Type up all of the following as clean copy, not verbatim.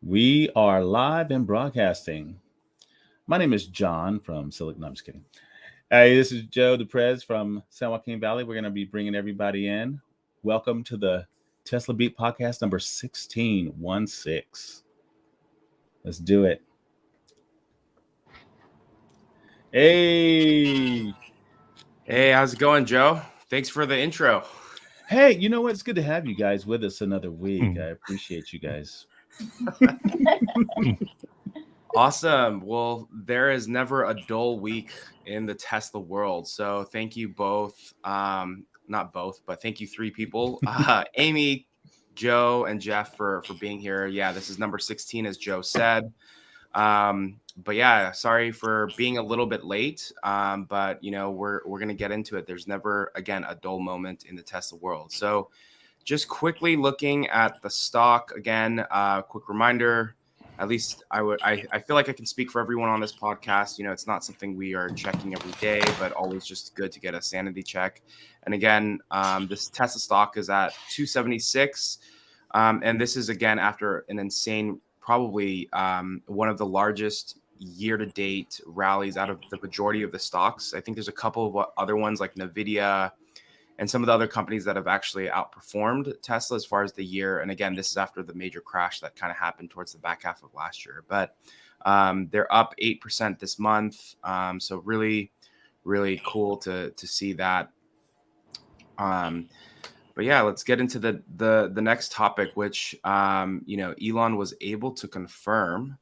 We are live and broadcasting. My name is John from Silicon. No, I'm just kidding. Hey, this is Joe DePrez from San Joaquin Valley. We're going to be bringing everybody in. Welcome to the Tesla BEAT Podcast number 16. Let's do it. Hey, how's it going, Joe? Thanks for the intro. Hey, you know what? It's good to have you guys with us another week. I appreciate you guys. Awesome. Well, there is never a dull week in the Tesla world. So thank you both. Not both, but thank you three people. Amy, Joe, and Jeff for being here. Yeah, this is number 16, as Joe said. But yeah, sorry for being a little bit late. But you know, we're gonna get into it. There's never, again, a dull moment in the Tesla world. So just quickly looking at the stock again, quick reminder. At least I feel like I can speak for everyone on this podcast. You know, it's not something we are checking every day, but always just good to get a sanity check. And again, this Tesla stock is at 276. And this is, again, after an insane, probably one of the largest year-to-date rallies out of the majority of the stocks. I think there's a couple of other ones like NVIDIA and some of the other companies that have actually outperformed Tesla as far as the year. And again, this is after the major crash that kind of happened towards the back half of last year. But they're up 8% this month. So really, really cool to see that. But yeah, let's get into the next topic, which you know, Elon was able to confirm.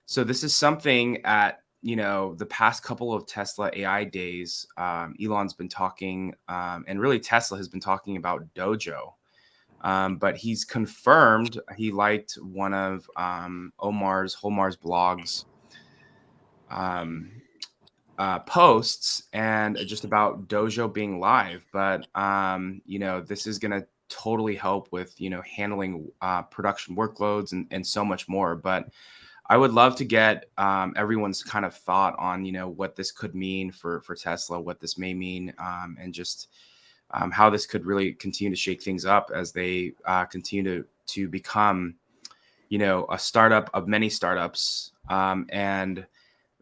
So this is something at, you know, the past couple of Tesla AI days, Elon's been talking, and really Tesla has been talking about Dojo. But he's confirmed he liked one of Homar's blogs posts and just about Dojo being live. But you know, this is going to totally help with, you know, handling production workloads and so much more. But I would love to get everyone's kind of thought on, you know, what this could mean for Tesla, what this may mean, and just how this could really continue to shake things up as they continue to become, you know, a startup of many startups, and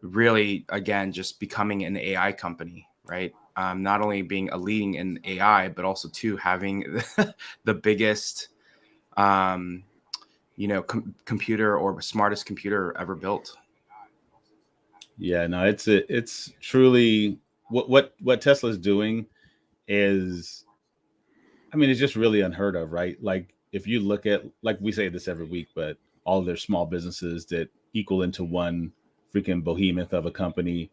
really, again, just becoming an AI company, right? Not only being a leading in AI, but also too having the biggest you know, computer or smartest computer ever built. Yeah, no, it's truly what Tesla's doing is, I mean, it's just really unheard of, right? Like if you look at, like we say this every week, but all of their small businesses that equal into one freaking behemoth of a company,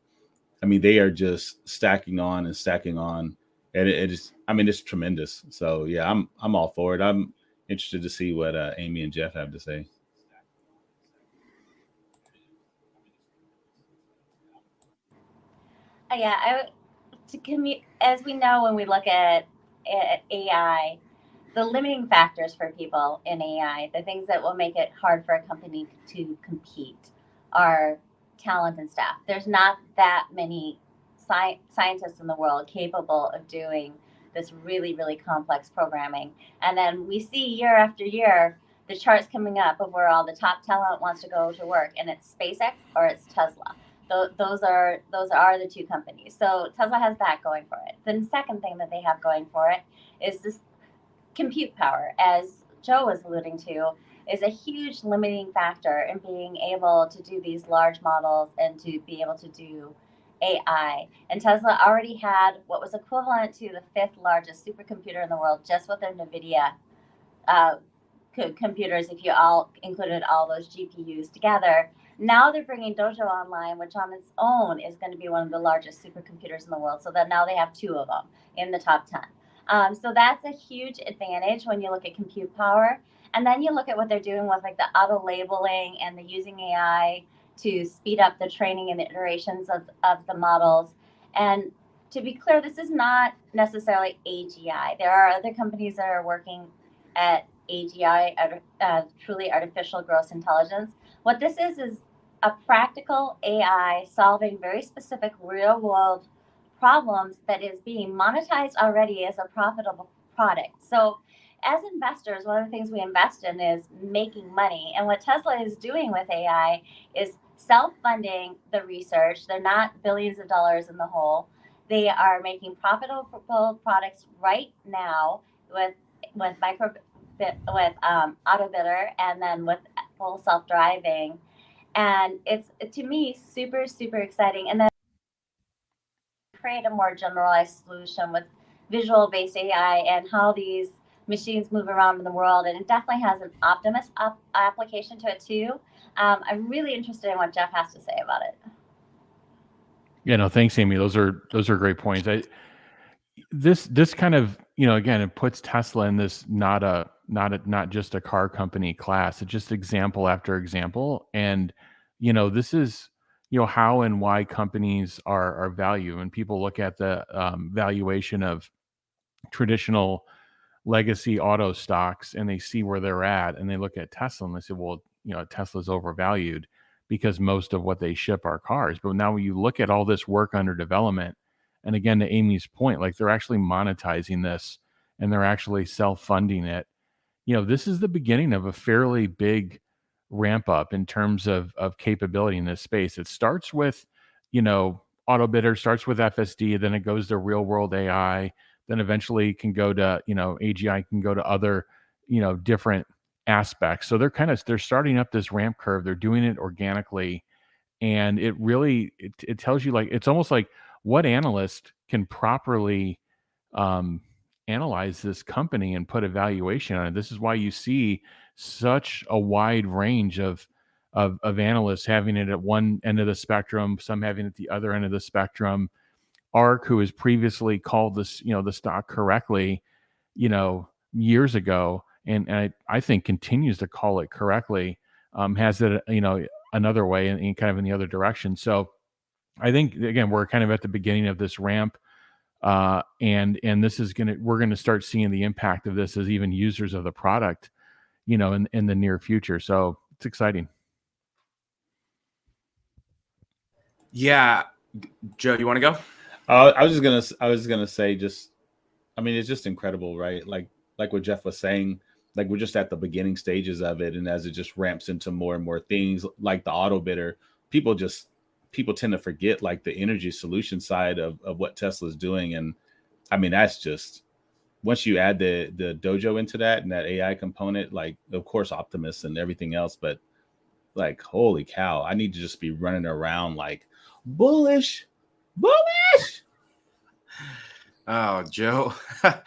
I mean, they are just stacking on and stacking on, and it is, I mean, it's tremendous. So yeah, I'm all for it. I'm interested to see what Amy and Jeff have to say. Yeah, to commute, as we know, when we look at AI, the limiting factors for people in AI, the things that will make it hard for a company to compete, are talent and staff. There's not that many scientists in the world capable of doing this really, really complex programming. And then we see year after year the charts coming up of where all the top talent wants to go to work, and it's SpaceX or it's Tesla. Those are the two companies. So Tesla has that going for it. The second thing that they have going for it is this compute power, as Joe was alluding to, is a huge limiting factor in being able to do these large models and to be able to do AI. And Tesla already had what was equivalent to the fifth largest supercomputer in the world just with their NVIDIA computers, if you all included all those GPUs together. Now they're bringing Dojo online, which on its own is going to be one of the largest supercomputers in the world. So that now they have two of them in the top 10. So that's a huge advantage when you look at compute power. And then you look at what they're doing with like the auto labeling and the using AI to speed up the training and the iterations of the models. And to be clear, this is not necessarily AGI. There are other companies that are working at AGI, truly artificial gross intelligence. What this is a practical AI solving very specific real world problems that is being monetized already as a profitable product. So as investors, one of the things we invest in is making money. And what Tesla is doing with AI is self-funding the research. They're not billions of dollars in the hole. They are making profitable products right now with auto bidder, and then with full self-driving. And it's, to me, super, super exciting. And then create a more generalized solution with visual-based AI and how these machines move around in the world. And it definitely has an optimist application to it too. I'm really interested in what Jeff has to say about it. Yeah, no, thanks, Amy. Those are great points. This kind of, again, it puts Tesla in this not just a car company class. It's just example after example. And, this is, how and why companies are valued. When people look at the valuation of traditional legacy auto stocks and they see where they're at, and they look at Tesla and they say, well, Tesla's overvalued because most of what they ship are cars. But now when you look at all this work under development, and again, to Amy's point, like they're actually monetizing this and they're actually self-funding it. This is the beginning of a fairly big ramp up in terms of capability in this space. It starts with, auto bidder, starts with FSD, then it goes to real world AI, then eventually can go to, AGI can go to other, different aspects. So they're starting up this ramp curve. They're doing it organically. And it really, it tells you, like, it's almost like what analyst can properly analyze this company and put a valuation on it. This is why you see such a wide range of analysts having it at one end of the spectrum, some having it at the other end of the spectrum. ARK, who has previously called this, the stock correctly, years ago, and I think continues to call it correctly, has it, another way and kind of in the other direction. So I think, again, we're kind of at the beginning of this ramp. And this is we're going to start seeing the impact of this as even users of the product, in the near future. So it's exciting. Yeah. Joe, you want to go? I was gonna say, just, I mean, it's just incredible, right? Like what Jeff was saying, like we're just at the beginning stages of it. And as it just ramps into more and more things like the auto bidder, people tend to forget like the energy solution side of what Tesla's doing. And I mean, that's just, once you add the Dojo into that and that AI component, like, of course, Optimus and everything else, but like, holy cow, I need to just be running around like bullish. Oh, Joe. Shout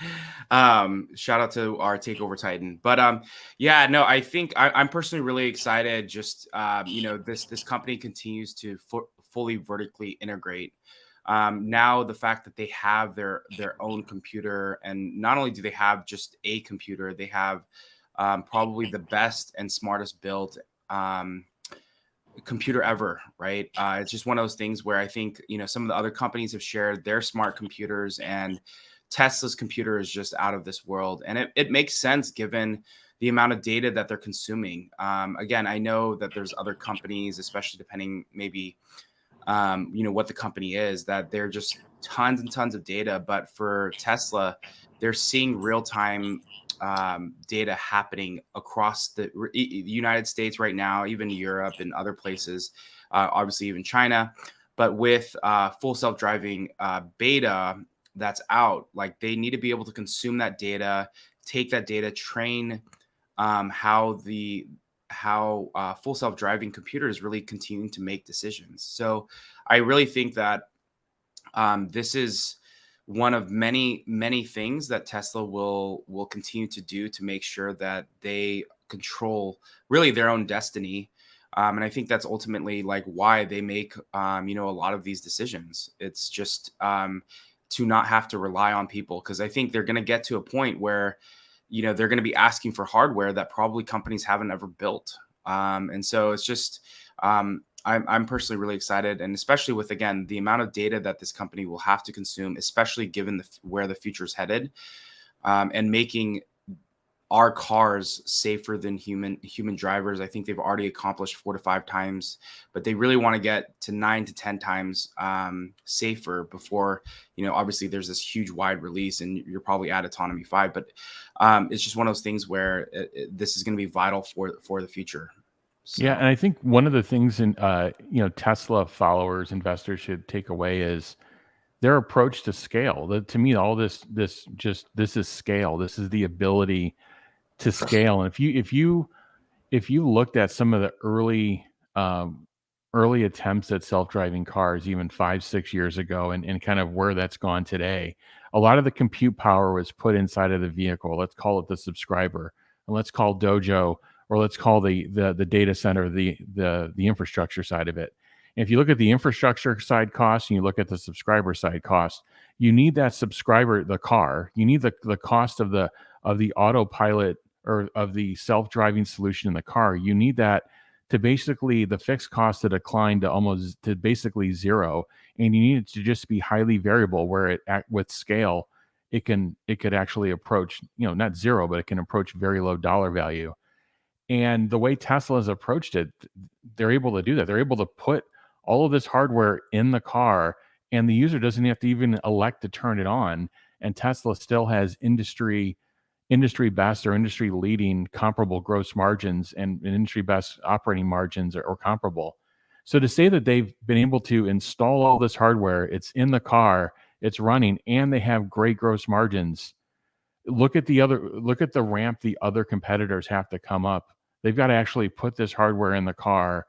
out to our Takeover Titan. But yeah, no, I think I'm personally really excited. Just this company continues to fully vertically integrate. Now the fact that they have their own computer, and not only do they have just a computer, they have probably the best and smartest built computer ever, right? It's just one of those things where I think, some of the other companies have shared their smart computers, and Tesla's computer is just out of this world. And it makes sense given the amount of data that they're consuming. Again, I know that there's other companies, especially depending maybe, what the company is, that they're just tons and tons of data. But for Tesla, they're seeing real-time data happening across the United States right now, even Europe and other places, obviously even China. But with full self-driving beta that's out, like they need to be able to consume that data, take that data, train how full self-driving computers really continuing to make decisions. So I really think that this is one of many, many things that Tesla will continue to do to make sure that they control really their own destiny. And I think that's ultimately like why they make, a lot of these decisions. It's just to not have to rely on people, because I think they're going to get to a point where, they're going to be asking for hardware that probably companies haven't ever built. And so it's just, I'm personally really excited, and especially with, again, the amount of data that this company will have to consume, especially given where the future is headed, and making are cars safer than human drivers? I think they've already accomplished 4 to 5 times, but they really want to get to 9 to 10 times safer before, obviously there's this huge wide release and you're probably at autonomy 5, but it's just one of those things where this is going to be vital for the future. So. Yeah, and I think one of the things in Tesla followers, investors should take away is their approach to scale. To me, all this is scale. This is the ability to scale. And if you looked at some of the early attempts at self-driving cars, even 5-6 years ago, and kind of where that's gone today, a lot of the compute power was put inside of the vehicle. Let's call it the subscriber, and let's call Dojo, or let's call the data center the infrastructure side of it. And if you look at the infrastructure side cost and you look at the subscriber side cost, you need that subscriber, the car, you need the cost of the autopilot or of the self-driving solution in the car. You need that to basically the fixed cost to decline to basically zero, and you need it to just be highly variable, where with scale it could actually approach, not zero, but it can approach very low dollar value. And the way Tesla has approached it, they're able to do that. They're able to put all of this hardware in the car, and the user doesn't have to even elect to turn it on, and Tesla still has industry best or industry leading comparable gross margins and industry best operating margins or comparable. So to say that they've been able to install all this hardware, it's in the car, it's running, and they have great gross margins. Look at the ramp the other competitors have to come up. They've got to actually put this hardware in the car,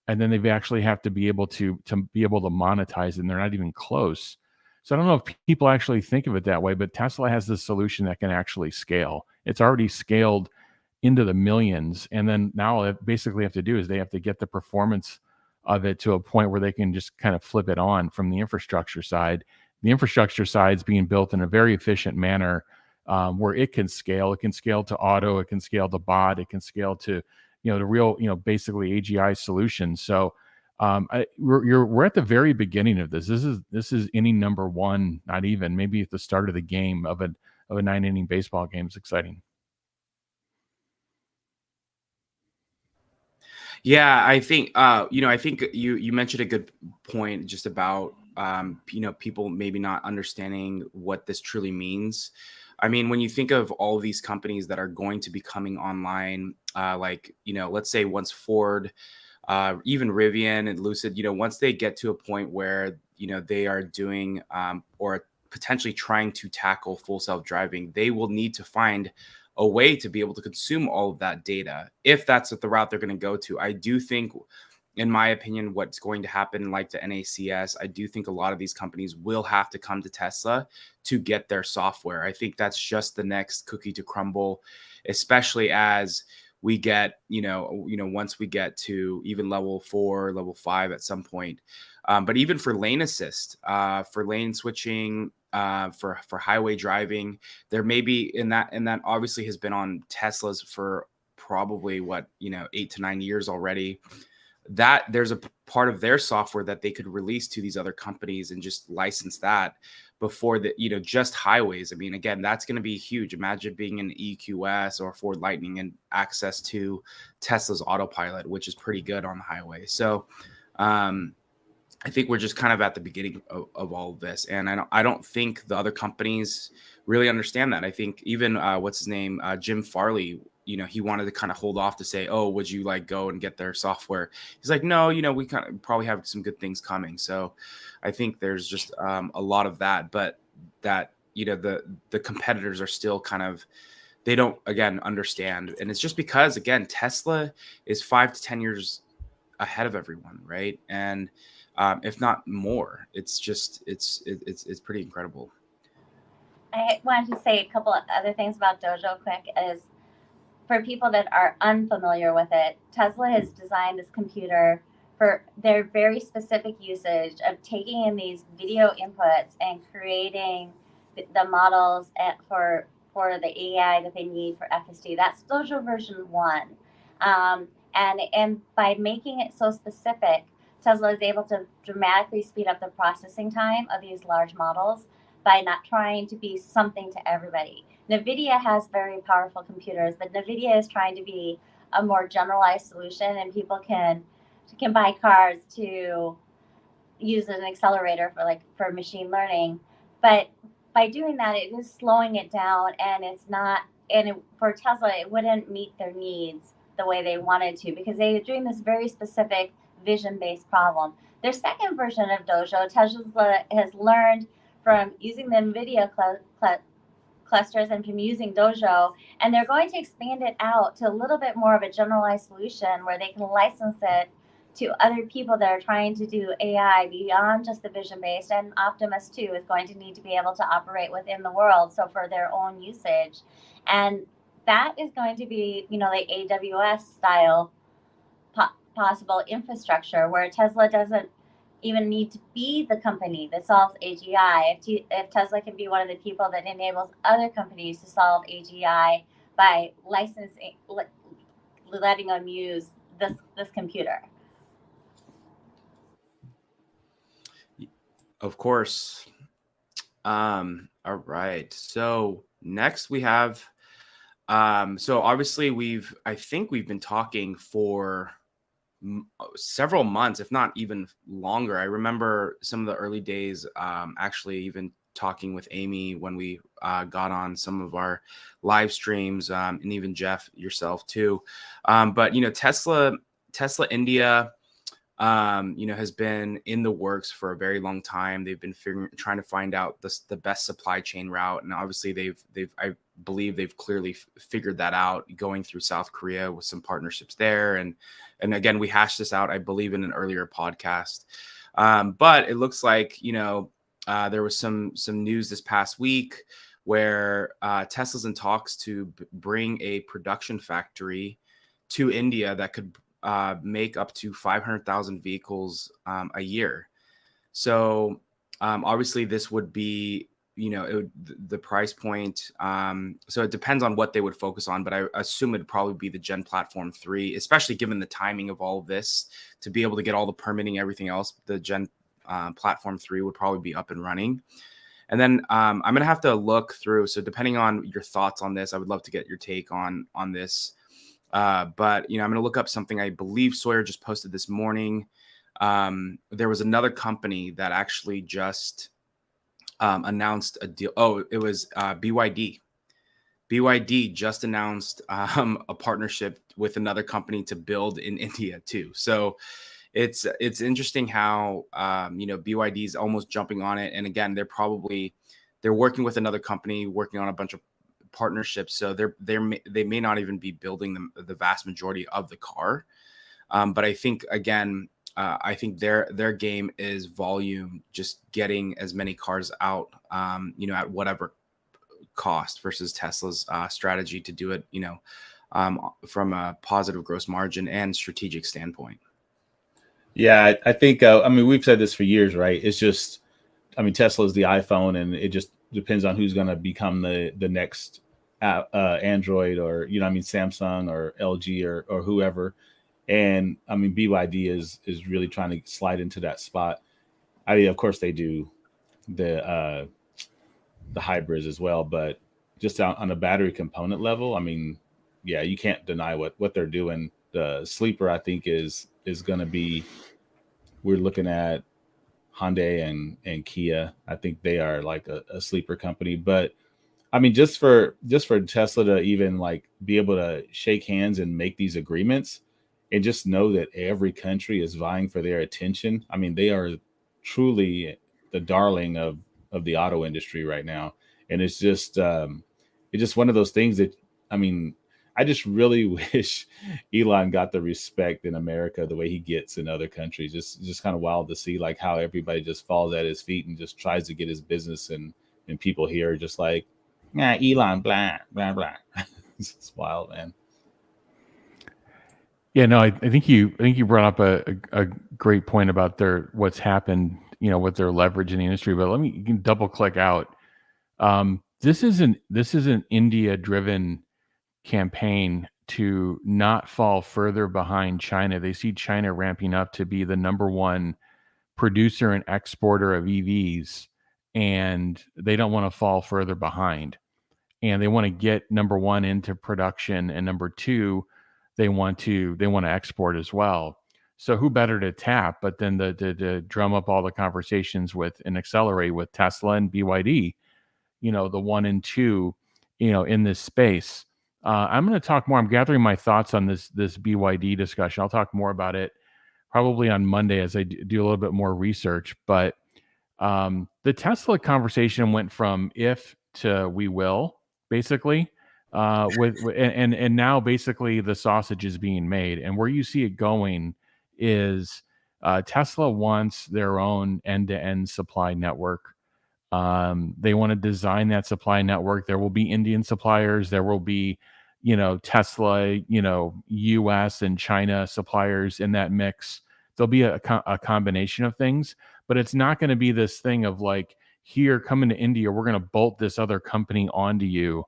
and then they actually have to be able to monetize it, and they're not even close. So I don't know if people actually think of it that way, but Tesla has this solution that can actually scale. It's already scaled into the millions. And then now what they basically have to do is they have to get the performance of it to a point where they can just kind of flip it on from the infrastructure side. The infrastructure side is being built in a very efficient manner, where it can scale. It can scale to auto. It can scale to bot. It can scale to, the real, basically AGI solutions. So we're at the very beginning of this. This is inning number 1, not even, maybe at the start of the game of a 9-inning baseball game. It's exciting. Yeah, I think I think you mentioned a good point just about people maybe not understanding what this truly means. I mean, when you think of all these companies that are going to be coming online, let's say once Ford, even Rivian and Lucid, once they get to a point where, they are doing or potentially trying to tackle full self-driving, they will need to find a way to be able to consume all of that data, if that's the route they're going to go to. I do think, in my opinion, what's going to happen, like the NACS, I do think a lot of these companies will have to come to Tesla to get their software. I think that's just the next cookie to crumble, especially as we get, once we get to even level 4, level 5 at some point. But even for lane assist, for lane switching, for highway driving, there may be, and that obviously has been on Teslas for probably 8 to 9 years already, that there's a part of their software that they could release to these other companies and just license that before the, just highways. I mean, again, that's going to be huge. Imagine being an EQS or Ford Lightning and access to Tesla's autopilot, which is pretty good on the highway. So I think we're just kind of at the beginning of all of this. And I don't think the other companies really understand that. I think even what's his name, Jim Farley, he wanted to kind of hold off to say, oh, would you go and get their software? He's like, no, we kind of probably have some good things coming. So I think there's just a lot of that, but that, the competitors are still kind of, they don't, again, understand. And it's just because, again, Tesla is 5 to 10 years ahead of everyone. Right. And if not more, it's just, it's pretty incredible. I wanted to say a couple of other things about Dojo quick. Is for people that are unfamiliar with it, Tesla has designed this computer for their very specific usage of taking in these video inputs and creating the models for the AI that they need for FSD. That's Dojo version 1. And by making it so specific, Tesla is able to dramatically speed up the processing time of these large models by not trying to be something to everybody. NVIDIA has very powerful computers, but NVIDIA is trying to be a more generalized solution, and people can buy cards to use as an accelerator for machine learning. But by doing that, it is slowing it down, and it's not. And for Tesla, it wouldn't meet their needs the way they wanted to, because they're doing this very specific vision-based problem. Their second version of Dojo, Tesla has learned from using the NVIDIA clusters and from using Dojo, and they're going to expand it out to a little bit more of a generalized solution where they can license it to other people that are trying to do AI beyond just the vision-based. And Optimus 2 is going to need to be able to operate within the world, so for their own usage. And that is going to be, the AWS style possible infrastructure, where Tesla doesn't even need to be the company that solves AGI. If Tesla can be one of the people that enables other companies to solve AGI by licensing, letting them use this computer. Of course. All right. So next we have, so obviously I think we've been talking for several months, if not even longer. I remember some of the early days, actually even talking with Amy when we got on some of our live streams, and even Jeff, yourself too. But Tesla India, has been in the works for a very long time. They've been trying to find out the best supply chain route, and obviously I believe they've clearly figured that out, going through South Korea with some partnerships there. And again, we hashed this out, I believe, in an earlier podcast. But it looks like there was some news this past week where Tesla's in talks to bring a production factory to India that could make up to 500,000 vehicles a year. So obviously this would be, the price point. So it depends on what they would focus on, but I assume it'd probably be the Gen Platform 3, especially given the timing of all of this, to be able to get all the permitting, everything else. The Gen Platform 3 would probably be up and running. And then I'm going to have to look through. So depending on your thoughts on this, I would love to get your take on this. But I'm going to look up something I believe Sawyer just posted this morning. There was another company that actually just announced a deal. Oh, it was BYD. BYD just announced a partnership with another company to build in India too. So it's interesting how BYD is almost jumping on it. And again, they're working with another company, working on a bunch of partnerships, so they may not even be building the vast majority of the car, but I think again, I think their game is volume, just getting as many cars out, at whatever cost, versus Tesla's strategy to do it, from a positive gross margin and strategic standpoint. Yeah, I think we've said this for years, right? It's just, Tesla is the iPhone, and it just depends on who's going to become the next Android, or Samsung or LG or whoever. And BYD is really trying to slide into that spot. Of course they do the hybrids as well, but just on a battery component level, yeah, you can't deny what they're doing. The sleeper, I think, is going to be, we're looking at Hyundai and Kia. I think they are like a sleeper company. But just for Tesla to even be able to shake hands and make these agreements, and just know that every country is vying for their attention. They are truly the darling of the auto industry right now. And it's just one of those things that, I just really wish Elon got the respect in America the way he gets in other countries. Just kind of wild to see how everybody just falls at his feet and just tries to get his business, and people here are just like, nah, Elon, blah, blah, blah. It's wild, man. Yeah, no, I think you brought up a great point about what's happened, with their leverage in the industry. But you can double click out. This is an India driven campaign to not fall further behind China. They see China ramping up to be the number one producer and exporter of EVs, and they don't want to fall further behind. And they want to get, number one, into production, and number two, they want to export as well. So who better to tap but then to drum up all the conversations with and accelerate with Tesla and BYD, the 1 and 2, in this space. I'm going to talk more. I'm gathering my thoughts on this BYD discussion. I'll talk more about it probably on Monday as I do a little bit more research. But the Tesla conversation went from if to we will, basically, and now basically the sausage is being made. And where you see it going is Tesla wants their own end-to-end supply network. They want to design that supply network. There will be Indian suppliers. There will be, Tesla, US and China suppliers in that mix. There'll be a combination of things, but it's not going to be this thing of like, here, coming to India, we're going to bolt this other company onto you,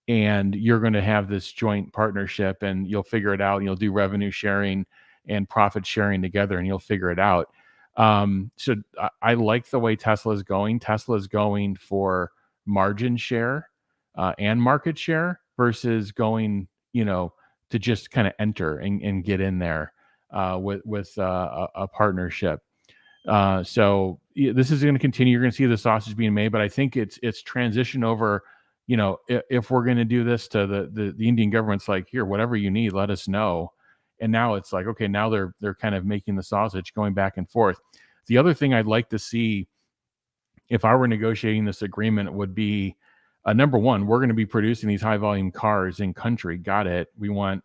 and you're going to have this joint partnership, and you'll figure it out, and you'll do revenue sharing and profit sharing together, and you'll figure it out. So I like the way Tesla is going. Tesla is going for margin share and market share versus going, to just kind of enter and get in there with a partnership. So this is going to continue. You're going to see the sausage being made, but I think it's transition over. If we're going to do this to the Indian government's like, here, whatever you need, let us know. And now it's like, okay, now they're kind of making the sausage, going back and forth. The other thing I'd like to see, if I were negotiating this agreement, would be number one, we're going to be producing these high volume cars in country. Got it. We want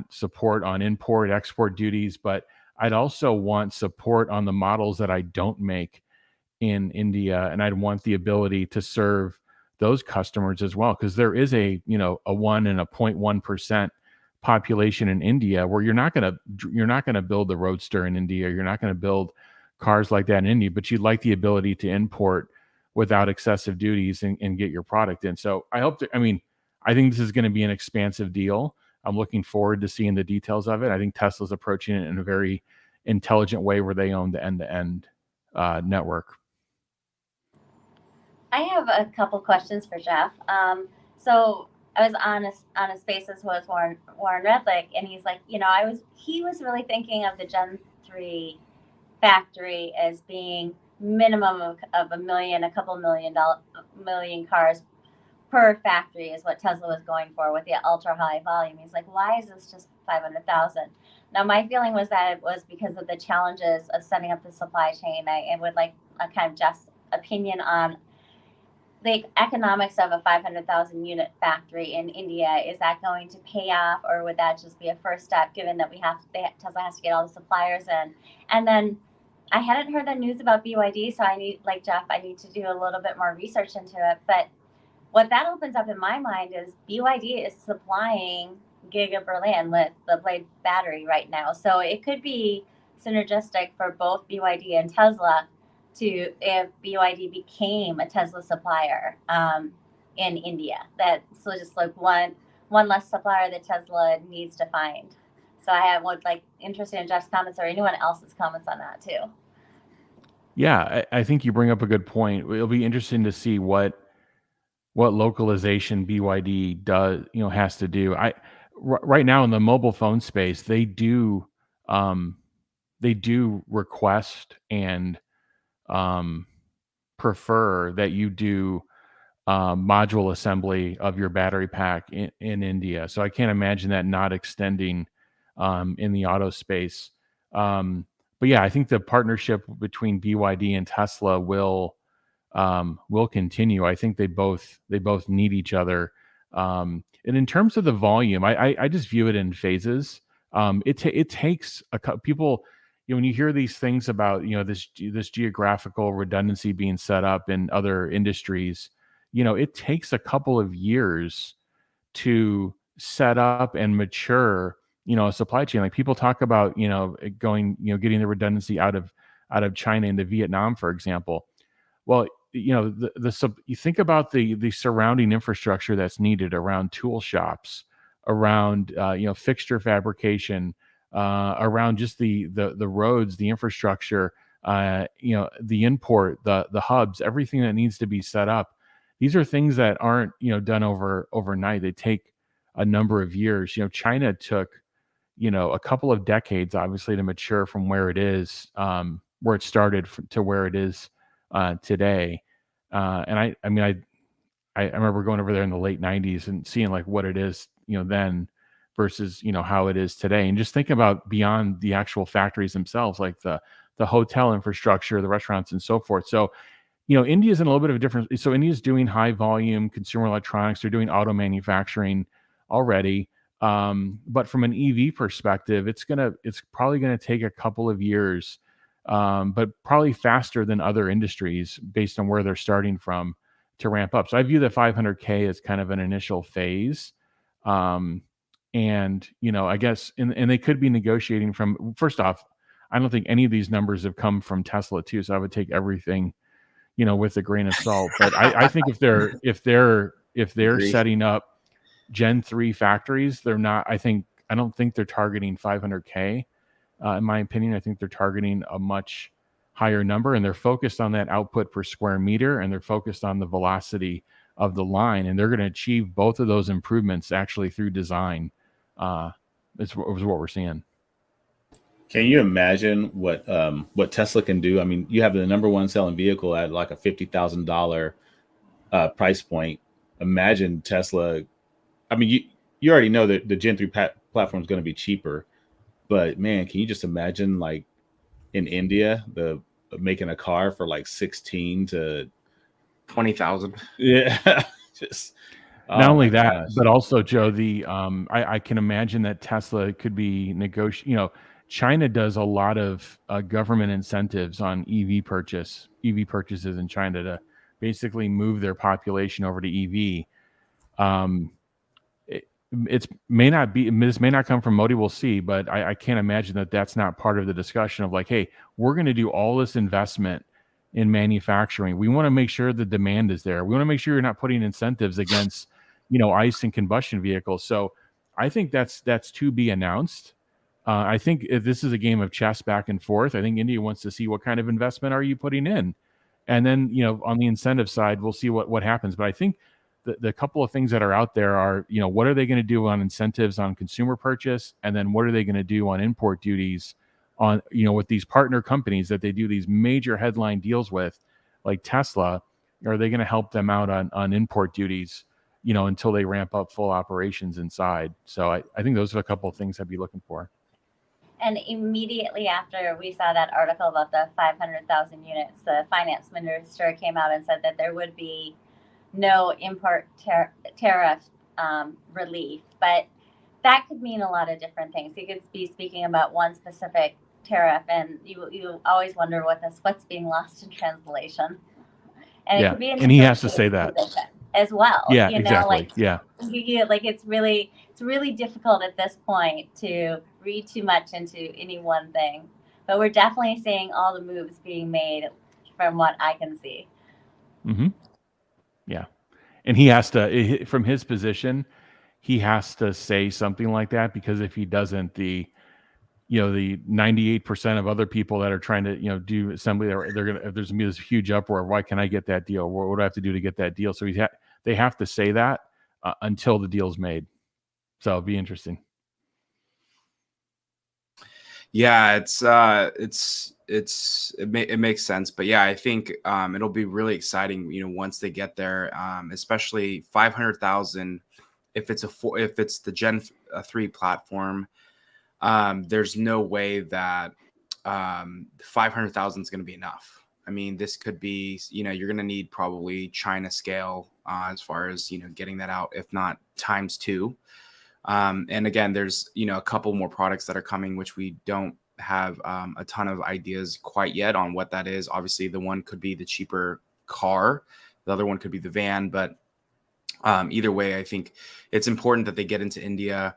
support on import, export duties, but I'd also want support on the models that I don't make in India, and I'd want the ability to serve those customers as well, because there is a 1 and a 0.1% population in India where you're not going to build the Roadster in India. You're not going to build cars like that in India, but you'd like the ability to import without excessive duties and get your product in. So I think this is going to be an expansive deal. I'm looking forward to seeing the details of it. I think Tesla's approaching it in a very intelligent way where they own the end-to-end network. I have a couple questions for Jeff. So I was on a Spaces with Warren Redlick, and he's like, he was really thinking of the Gen 3 factory as being minimum of $1 million, a couple million cars per factory is what Tesla was going for with the ultra high volume. He's like, why is this just 500,000? Now, my feeling was that it was because of the challenges of setting up the supply chain. I would like a kind of Jeff's opinion on the economics of a 500,000 unit factory in India. Is that going to pay off, or would that just be a first step, given that Tesla has to get all the suppliers in? And then I hadn't heard the news about BYD, so I need to do a little bit more research into it. But what that opens up in my mind is BYD is supplying Giga Berlin with the Blade battery right now. So it could be synergistic for both BYD and Tesla if BYD became a Tesla supplier in India. So just like one less supplier that Tesla needs to find. So I would interested in Jeff's comments or anyone else's comments on that too. Yeah, I think you bring up a good point. It'll be interesting to see what localization BYD has to do. Right now in the mobile phone space, they do request and prefer that you do module assembly of your battery pack in India. So I can't imagine that not extending in the auto space. But yeah, I think the partnership between BYD and Tesla will continue. I think they both need each other. And in terms of the volume, I just view it in phases. It takes people. When you hear these things about this geographical redundancy being set up in other industries, it takes a couple of years to set up and mature a supply chain. Like people talk about getting the redundancy out of China into Vietnam, for example. Well, you think about the surrounding infrastructure that's needed around tool shops, around fixture fabrication, around just the roads, the infrastructure, the import, the hubs, everything that needs to be set up. These are things that aren't, done overnight. They take a number of years. China took, a couple of decades, obviously, to mature from where it is, where it started to where it is today. And I remember going over there in the late 90s and seeing like what it is, then versus, how it is today. And just thinking about beyond the actual factories themselves, like the hotel infrastructure, the restaurants and so forth. So, India's in a little bit of a different. So India's doing high volume consumer electronics. They're doing auto manufacturing already. But from an EV perspective, it's probably gonna take a couple of years, but probably faster than other industries based on where they're starting from to ramp up. So I view the 500K as kind of an initial phase. And I guess, and they could be negotiating from, first off, I don't think any of these numbers have come from Tesla too. So I would take everything, with a grain of salt. But I think if they're Agree. setting up Gen 3 factories, I don't think they're targeting 500K. In my opinion, I think they're targeting a much higher number, and they're focused on that output per square meter, and they're focused on the velocity of the line, and they're going to achieve both of those improvements actually through design. Is what we're seeing. Can you imagine what Tesla can do? I mean, you have the number one selling vehicle at like a $50,000 price point. Imagine Tesla. I mean, you already know that the Gen 3 platform is going to be cheaper, but man, can you just imagine like in India, making a car for like 16 to 20,000. Yeah, just not only that, gosh. but also Joe, I can imagine that Tesla could be China does a lot of government incentives on EV purchases in China to basically move their population over to EV. This may not come from Modi, we'll see, but I can't imagine that that's not part of the discussion of like, hey, we're going to do all this investment in manufacturing. We want to make sure the demand is there. We want to make sure you're not putting incentives against, ICE and combustion vehicles. So I think that's to be announced. I think if this is a game of chess back and forth, I think India wants to see what kind of investment are you putting in, and then on the incentive side, we'll see what happens. But I think the couple of things that are out there are, what are they going to do on incentives on consumer purchase, and then what are they going to do on import duties on with these partner companies that they do these major headline deals with, like Tesla. Are they going to help them out on import duties, until they ramp up full operations inside? So I think those are a couple of things I'd be looking for. And immediately after we saw that article about the 500,000 units, the finance minister came out and said that there would be no import tariff relief. But that could mean a lot of different things. You could be speaking about one specific tariff, and you always wonder what's being lost in translation. And it could be and he has to say that as well. Yeah, exactly. It's really difficult at this point to read too much into any one thing. But we're definitely seeing all the moves being made from what I can see. Mm-hmm. Yeah. And he has to, from his position, he has to say something like that, because if he doesn't, the 98% of other people that are trying to, do assembly, there's going to be this huge uproar. Why can I get that deal? What do I have to do to get that deal? So they have to say that until the deal's made. So it'll be interesting. Yeah, it makes sense, but yeah, I think it'll be really exciting, once they get there, especially 500,000. If it's the Gen 3 platform, there's no way that 500,000 is going to be enough. I mean, this could be, you're going to need probably China scale as far as getting that out, if not times 2. And again, there's, a couple more products that are coming, which we don't have a ton of ideas quite yet on what that is. Obviously, the one could be the cheaper car. The other one could be the van. But either way, I think it's important that they get into India.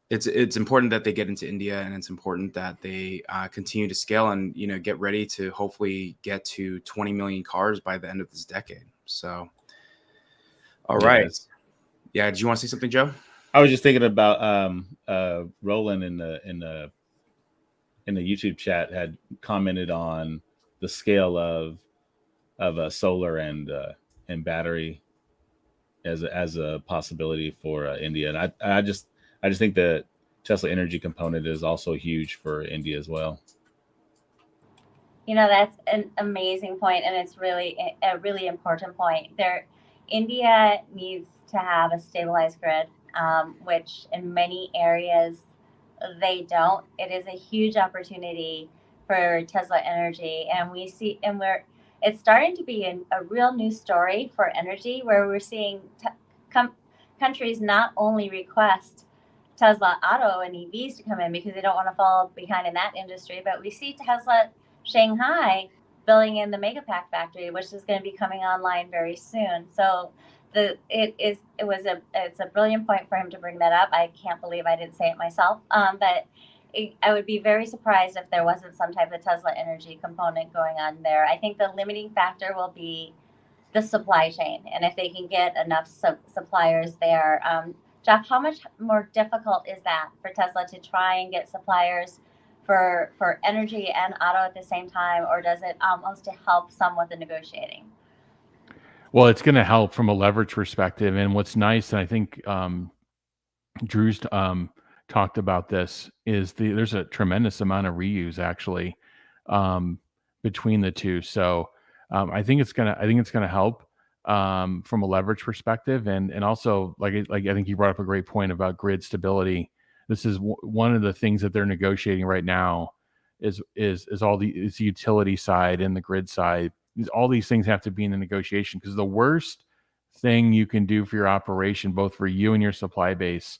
It's important that they get into India, and it's important that they continue to scale and, get ready to hopefully get to 20 million cars by the end of this decade. So, all right. Yeah, did you want to say something, Joe? I was just thinking about Roland in the in the YouTube chat had commented on the scale of solar and battery as a possibility for India, and I just think that Tesla energy component is also huge for India as well. You know, that's an amazing point, and it's really a really important point. India needs to have a stabilized grid, which in many areas they don't. It is a huge opportunity for Tesla Energy, and it's starting to be a real new story for energy, where we're seeing countries not only request Tesla Auto and EVs to come in because they don't want to fall behind in that industry, but we see Tesla Shanghai building in the Megapack factory, which is going to be coming online very soon. So it's a brilliant point for him to bring that up. I can't believe I didn't say it myself. But I would be very surprised if there wasn't some type of Tesla energy component going on there. I think the limiting factor will be the supply chain, and if they can get enough suppliers there. Jeff, how much more difficult is that for Tesla to try and get suppliers for energy and auto at the same time, or does it almost help some with the negotiating? Well, it's going to help from a leverage perspective. And what's nice, and I think Drew's talked about this, is there's a tremendous amount of reuse actually between the two. So I think it's gonna help from a leverage perspective, and also like I think you brought up a great point about grid stability. This is one of the things that they're negotiating right now is the utility side and the grid side. All these things have to be in the negotiation, because the worst thing you can do for your operation, both for you and your supply base,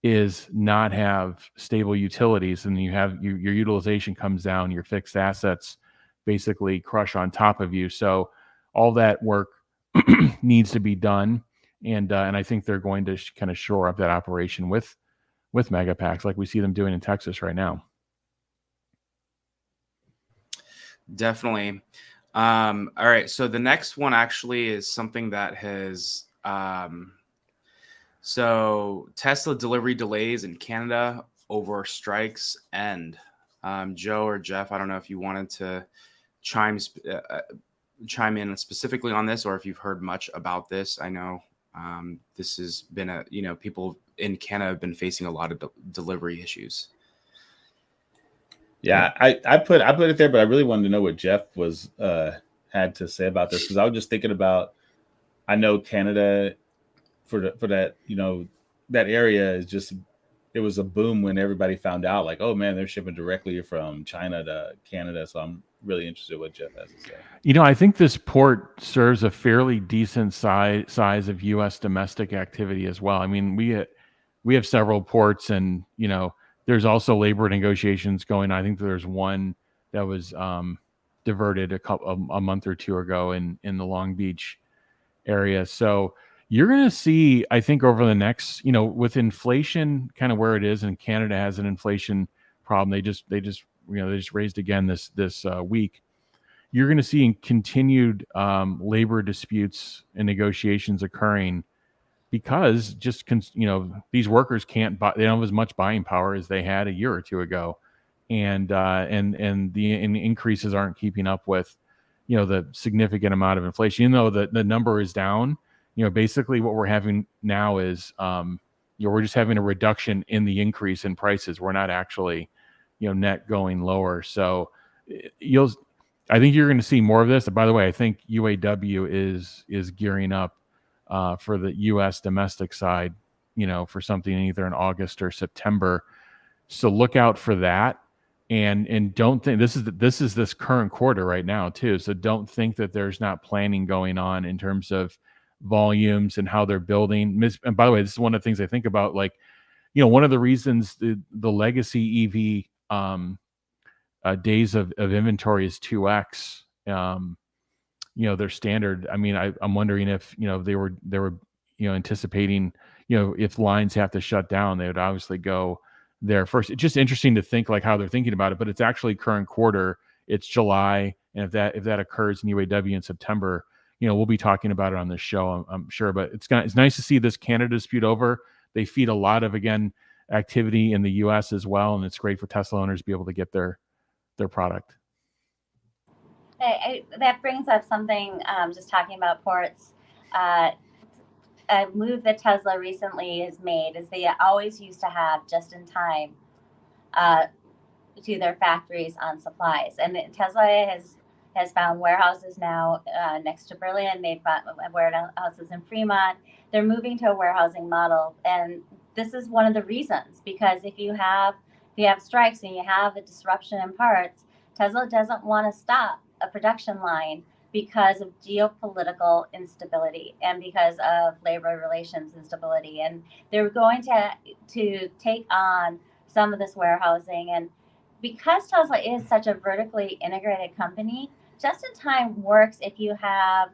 is not have stable utilities, and you have your utilization comes down, your fixed assets basically crush on top of you. So all that work needs to be done, and I think they're going to kind of shore up that operation with Megapacks, like we see them doing in Texas right now. Definitely. All right. So the next one actually is something that has so Tesla delivery delays in Canada over strikes end. Joe or Jeff, I don't know if you wanted to chime in specifically on this, or if you've heard much about this. I know this has been people in Canada have been facing a lot of delivery issues. Yeah, I put it there, but I really wanted to know what Jeff had to say about this, because I was just thinking about, I know Canada for that, that area is just, it was a boom when everybody found out, like, oh man, they're shipping directly from China to Canada. So I'm really interested in what Jeff has to say. I think this port serves a fairly decent size of U.S. domestic activity as well. I mean, we have several ports, and there's also labor negotiations going on. I think there's one that was diverted a month or two ago in the Long Beach area. So you're going to see, I think, over the next, with inflation kind of where it is, and Canada has an inflation problem. They just raised again this week. You're going to see continued labor disputes and negotiations occurring, because these workers they don't have as much buying power as they had a year or two ago, and the increases aren't keeping up with the significant amount of inflation. Even though the number is down, basically what we're having now is we're just having a reduction in the increase in prices. We're not actually net going lower. So I think you're going to see more of this. By the way, I think UAW is gearing up for the U.S. domestic side, for something either in August or September. So look out for that, and don't think this is this current quarter right now too. So don't think that there's not planning going on in terms of volumes and how they're building. And by the way, this is one of the things I think about. Like, one of the reasons the legacy EV days of inventory is 2x. Their standard. I mean, I'm wondering if they were anticipating if lines have to shut down, they would obviously go there first. It's just interesting to think like how they're thinking about it, but it's actually current quarter. It's July, and if that occurs in UAW in September, we'll be talking about it on this show, I'm sure. But it's nice to see this Canada dispute over. They feed a lot of, again, activity in the US as well. And it's great for Tesla owners to be able to get their product. That brings up something, just talking about ports. A move that Tesla recently has made is they always used to have just in time to their factories on supplies. And Tesla has found warehouses now next to Berlin. They've got warehouses in Fremont. They're moving to a warehousing model. And this is one of the reasons, because if you have strikes and you have a disruption in parts, Tesla doesn't want to stop a production line because of geopolitical instability and because of labor relations instability. And they're going to take on some of this warehousing. And because Tesla is such a vertically integrated company, just in time works if you have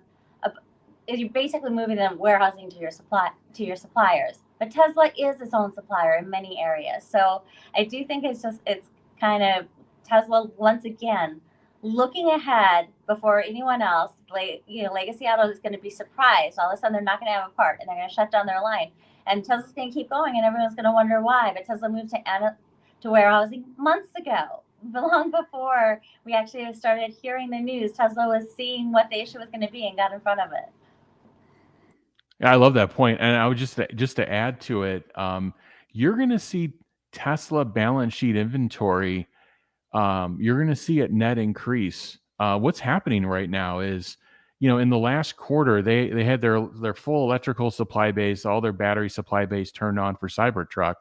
if you're basically moving them warehousing to your suppliers. But Tesla is its own supplier in many areas. So I do think it's kind of Tesla once again looking ahead before anyone else. Legacy Auto is going to be surprised. All of a sudden, they're not going to have a part, and they're going to shut down their line. And Tesla's going to keep going, and everyone's going to wonder why. But Tesla moved to warehousing months ago, long before we actually started hearing the news. Tesla was seeing what the issue was going to be and got in front of it. Yeah, I love that point. And I would just to add to it, you're going to see Tesla balance sheet inventory. You're going to see it net increase. What's happening right now is, in the last quarter, they had their full electrical supply base, all their battery supply base turned on for Cybertruck,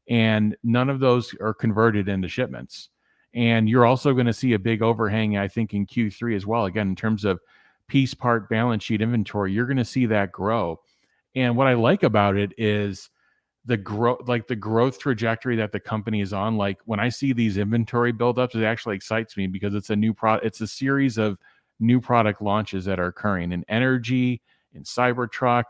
and none of those are converted into shipments. And you're also going to see a big overhang, I think, in Q3 as well. Again, in terms of piece part balance sheet inventory, you're going to see that grow. And what I like about it is the growth trajectory that the company is on. Like when I see these inventory buildups, it actually excites me because it's a new product. It's a series of new product launches that are occurring in energy, in Cybertruck,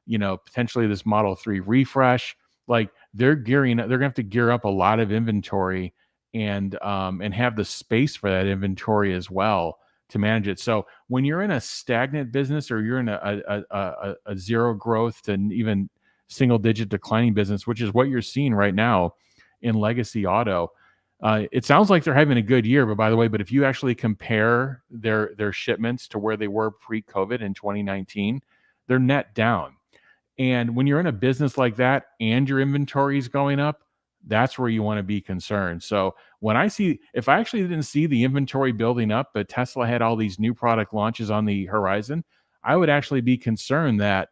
potentially this Model 3 refresh. Like they're going to have to gear up a lot of inventory and have the space for that inventory as well to manage it. So when you're in a stagnant business or you're in a zero growth to even single digit declining business, which is what you're seeing right now in legacy auto, it sounds like they're having a good year. But by the way, if you actually compare their shipments to where they were pre-COVID in 2019, they're net down. And when you're in a business like that and your inventory is going up, that's where you want to be concerned. So if I actually didn't see the inventory building up, but Tesla had all these new product launches on the horizon, I would actually be concerned that,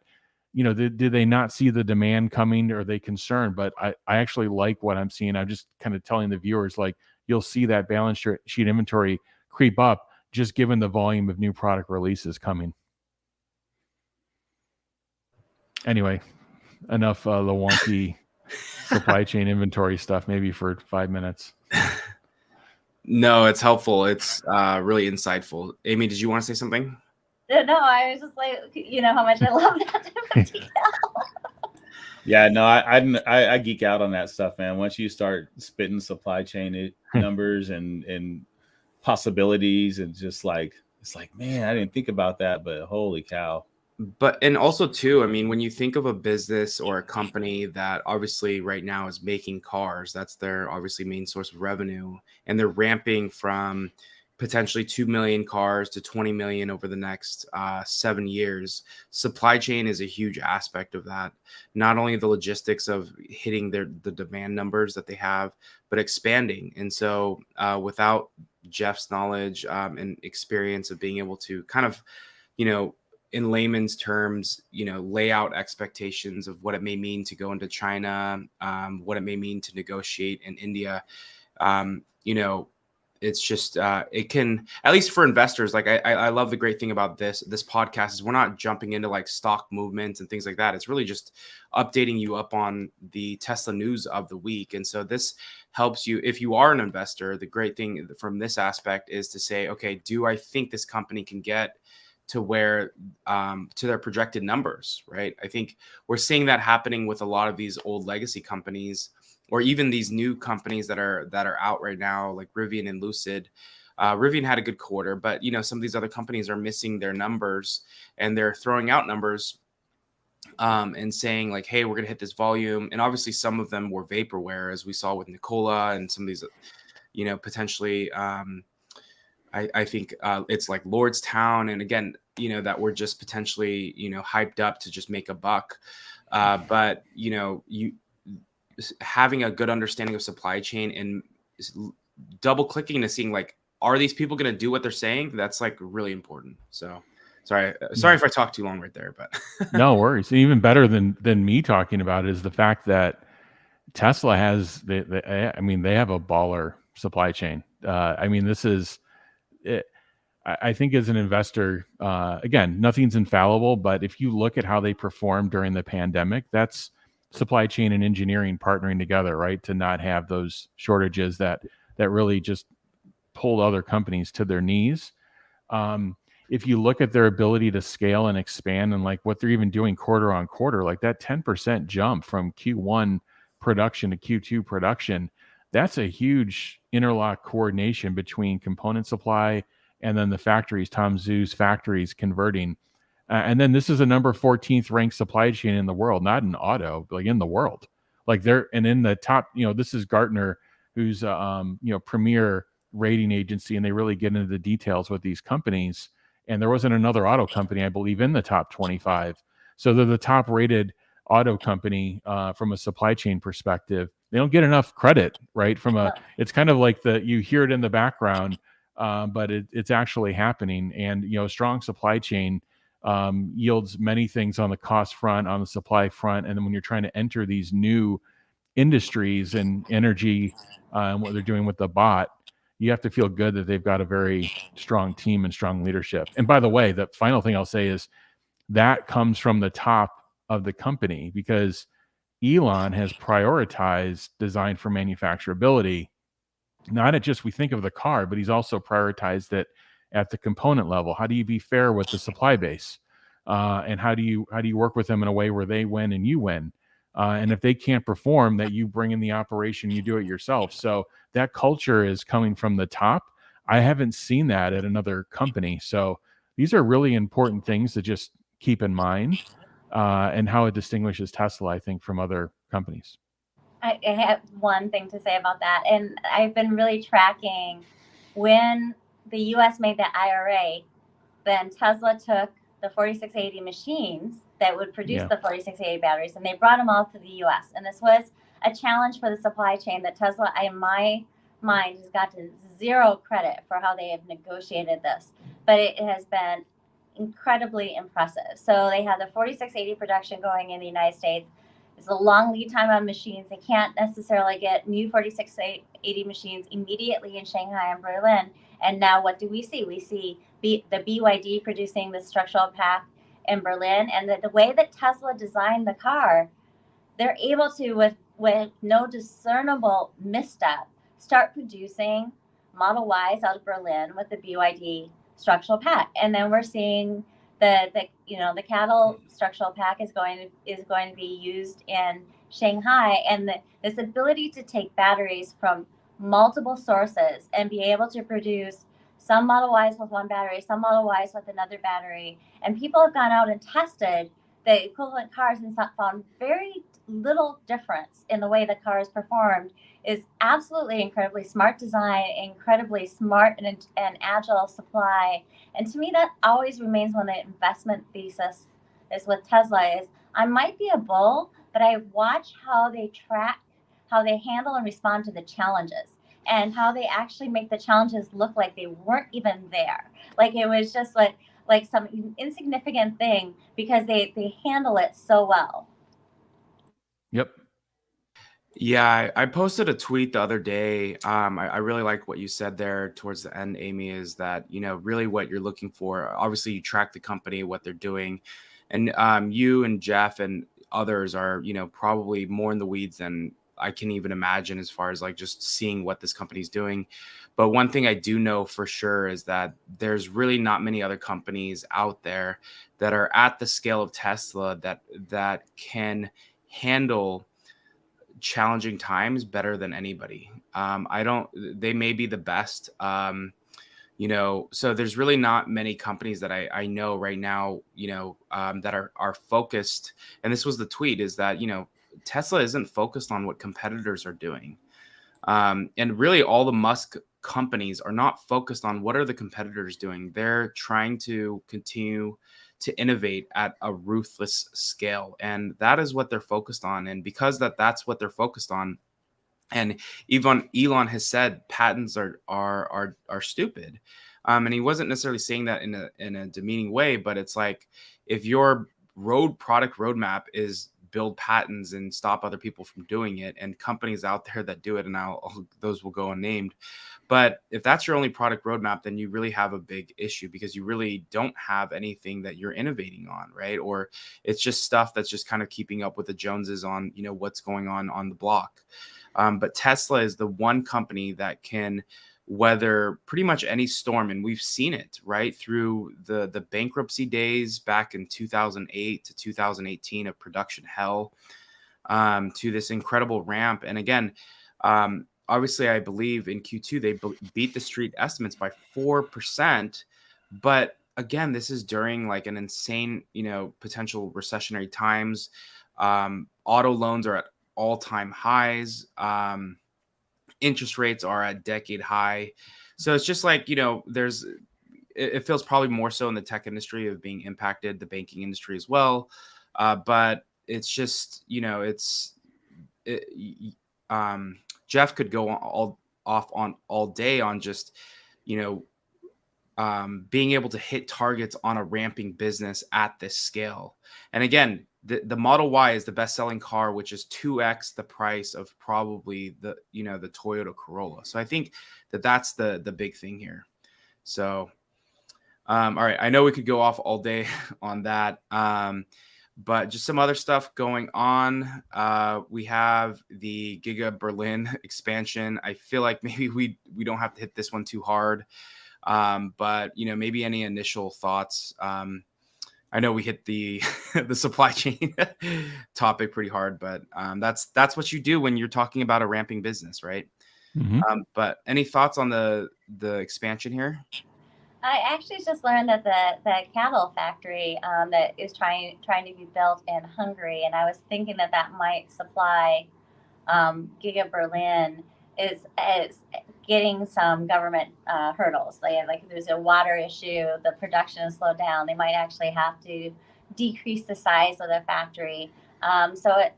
did they not see the demand coming? Or are they concerned? But I actually like what I'm seeing. I'm just kind of telling the viewers, like, you'll see that balance sheet inventory creep up just given the volume of new product releases coming. Anyway, enough the wonky supply chain inventory stuff, maybe for 5 minutes. No, it's helpful. It's really insightful. Amy, did you want to say something? No, I was just like, how much I love that type of detail. Yeah, no, I geek out on that stuff, man. Once you start spitting supply chain numbers and possibilities, and it's like, man, I didn't think about that, but holy cow. And also too, I mean, when you think of a business or a company that obviously right now is making cars, that's their obviously main source of revenue, and they're ramping from potentially 2 million cars to 20 million over the next 7 years. Supply chain is a huge aspect of that. Not only the logistics of hitting the demand numbers that they have, but expanding. And so without Jeff's knowledge and experience of being able to kind of, in layman's terms, lay out expectations of what it may mean to go into China, what it may mean to negotiate in India, it's just it can, at least for investors, like I love the great thing about this podcast is we're not jumping into like stock movements and things like that. It's really just updating you up on the Tesla news of the week. And so this helps you if you are an investor. The great thing from this aspect is to say, okay, do I think this company can get to where to their projected numbers, right? I think we're seeing that happening with a lot of these old legacy companies, or even these new companies that are out right now, like Rivian and Lucid. Rivian had a good quarter, but some of these other companies are missing their numbers, and they're throwing out numbers and saying like, hey, we're going to hit this volume. And obviously some of them were vaporware, as we saw with Nikola and some of these, potentially, I think it's like Lordstown. And again, that we're just potentially, hyped up to just make a buck. But, you having a good understanding of supply chain and double clicking to seeing like, are these people going to do what they're saying? That's like really important. So sorry if I talked too long right there, but no worries. Even better than me talking about it is the fact that Tesla has, they have a baller supply chain. This is it. I think as an investor, again, nothing's infallible, but if you look at how they performed during the pandemic, that's supply chain and engineering partnering together, right? To not have those shortages that really just pulled other companies to their knees. If you look at their ability to scale and expand and like what they're even doing quarter on quarter, like that 10% jump from Q1 production to Q2 production, that's a huge interlock coordination between component supply and then the factories, Tom Zhu's factories converting. And then this is a number 14th ranked supply chain in the world, not in auto, but like in the world. Like they're, and in the top, this is Gartner, who's premier rating agency, and they really get into the details with these companies. And there wasn't another auto company, I believe, in the top 25. So they're the top rated auto company from a supply chain perspective. They don't get enough credit, right? It's kind of like you hear it in the background, but it's actually happening. And, a strong supply chain yields many things on the cost front, on the supply front. And then when you're trying to enter these new industries and energy and what they're doing with the bot, you have to feel good that they've got a very strong team and strong leadership. And by the way, the final thing I'll say is that comes from the top of the company, because Elon has prioritized design for manufacturability. Not at just, we think of the car, but he's also prioritized it at the component level. How do you be fair with the supply base? And how do you work with them in a way where they win and you win? And if they can't perform, that you bring in the operation, you do it yourself. So that culture is coming from the top. I haven't seen that at another company. So these are really important things to just keep in mind, and how it distinguishes Tesla, I think, from other companies. I have one thing to say about that. And I've been really tracking when the US made the IRA, then Tesla took the 4680 machines that would produce the 4680 batteries, and they brought them all to the US. And this was a challenge for the supply chain that Tesla, in my mind, has gotten zero credit for how they have negotiated this. But it has been incredibly impressive. So they had the 4680 production going in the United States. It's a long lead time on machines. They can't necessarily get new 4680 machines immediately in Shanghai and Berlin. And now what do we see? We see the BYD producing the structural pack in Berlin. And the way that Tesla designed the car, they're able to, with no discernible misstep, start producing Model Ys out of Berlin with the BYD structural pack. And then we're seeing the cattle structural pack is going to be used in Shanghai, and this ability to take batteries from multiple sources and be able to produce some Model Ys with one battery, some Model Ys with another battery. And people have gone out and tested the equivalent cars and found very little difference in the way the cars performed. Is absolutely incredibly smart design, incredibly smart and agile supply. And to me, that always remains one of the investment thesis is with Tesla is I might be a bull, but I watch how they track, how they handle and respond to the challenges, and how they actually make the challenges look like they weren't even there. Like it was just like some insignificant thing, because they handle it so well. Yep. Yeah, I posted a tweet the other day. I really like what you said there towards the end, Amy, is that, really what you're looking for. Obviously, you track the company, what they're doing. And you and Jeff and others are, probably more in the weeds than I can even imagine as far as like just seeing what this company's doing. But one thing I do know for sure is that there's really not many other companies out there that are at the scale of Tesla that can handle challenging times better than anybody. They may be the best, So there's really not many companies that I know right now, that are focused. And this was the tweet, is that, Tesla isn't focused on what competitors are doing. And really all the Musk companies are not focused on what are the competitors doing. They're trying to continue to innovate at a ruthless scale. And that is what they're focused on. And because that's what they're focused on, and even Elon has said patents are stupid. And he wasn't necessarily saying that in a demeaning way, but it's like, if your product roadmap is build patents and stop other people from doing it, and companies out there that do it, and those will go unnamed. But if that's your only product roadmap, then you really have a big issue, because you really don't have anything that you're innovating on, right? Or it's just stuff that's just kind of keeping up with the Joneses on, what's going on the block. But Tesla is the one company that can weather pretty much any storm. And we've seen it right through the bankruptcy days back in 2008 to 2018 of production hell, to this incredible ramp. And again, obviously, I believe in Q2, they beat the street estimates by 4%. But again, this is during like an insane, potential recessionary times. Auto loans are at all-time highs. Interest rates are at decade high. So it's just like, it feels probably more so in the tech industry of being impacted, the banking industry as well. But it's just, Jeff could go off all day on just, being able to hit targets on a ramping business at this scale. And again, the Model Y is the best-selling car, which is 2x the price of probably the Toyota Corolla. So I think that's the big thing here. So, all right, I know we could go off all day on that, but just some other stuff going on. We have the Giga Berlin expansion. I feel like maybe we don't have to hit this one too hard, but maybe any initial thoughts. I know we hit the the supply chain topic pretty hard, but that's what you do when you're talking about a ramping business, right? Mhm. But any thoughts on the expansion here? I actually just learned that the cattle factory that is trying to be built in Hungary, and I was thinking that might supply Giga Berlin is getting some government hurdles. Like if there's a water issue, the production is slowed down. They might actually have to decrease the size of the factory. So it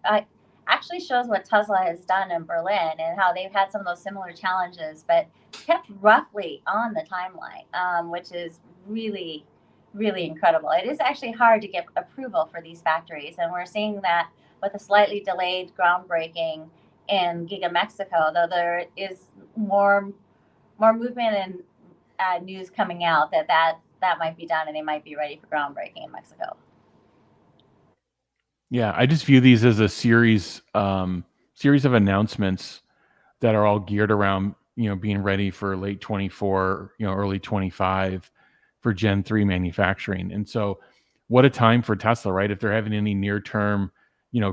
actually shows what Tesla has done in Berlin and how they've had some of those similar challenges, but kept roughly on the timeline, which is really, really incredible. It is actually hard to get approval for these factories, and we're seeing that with a slightly delayed groundbreaking in Giga Mexico, though there is more movement and news coming out that might be done and they might be ready for groundbreaking in Mexico. Yeah, I just view these as a series of announcements that are all geared around, being ready for late 24, early 25 for Gen 3 manufacturing. And so what a time for Tesla, right? If they're having any near-term,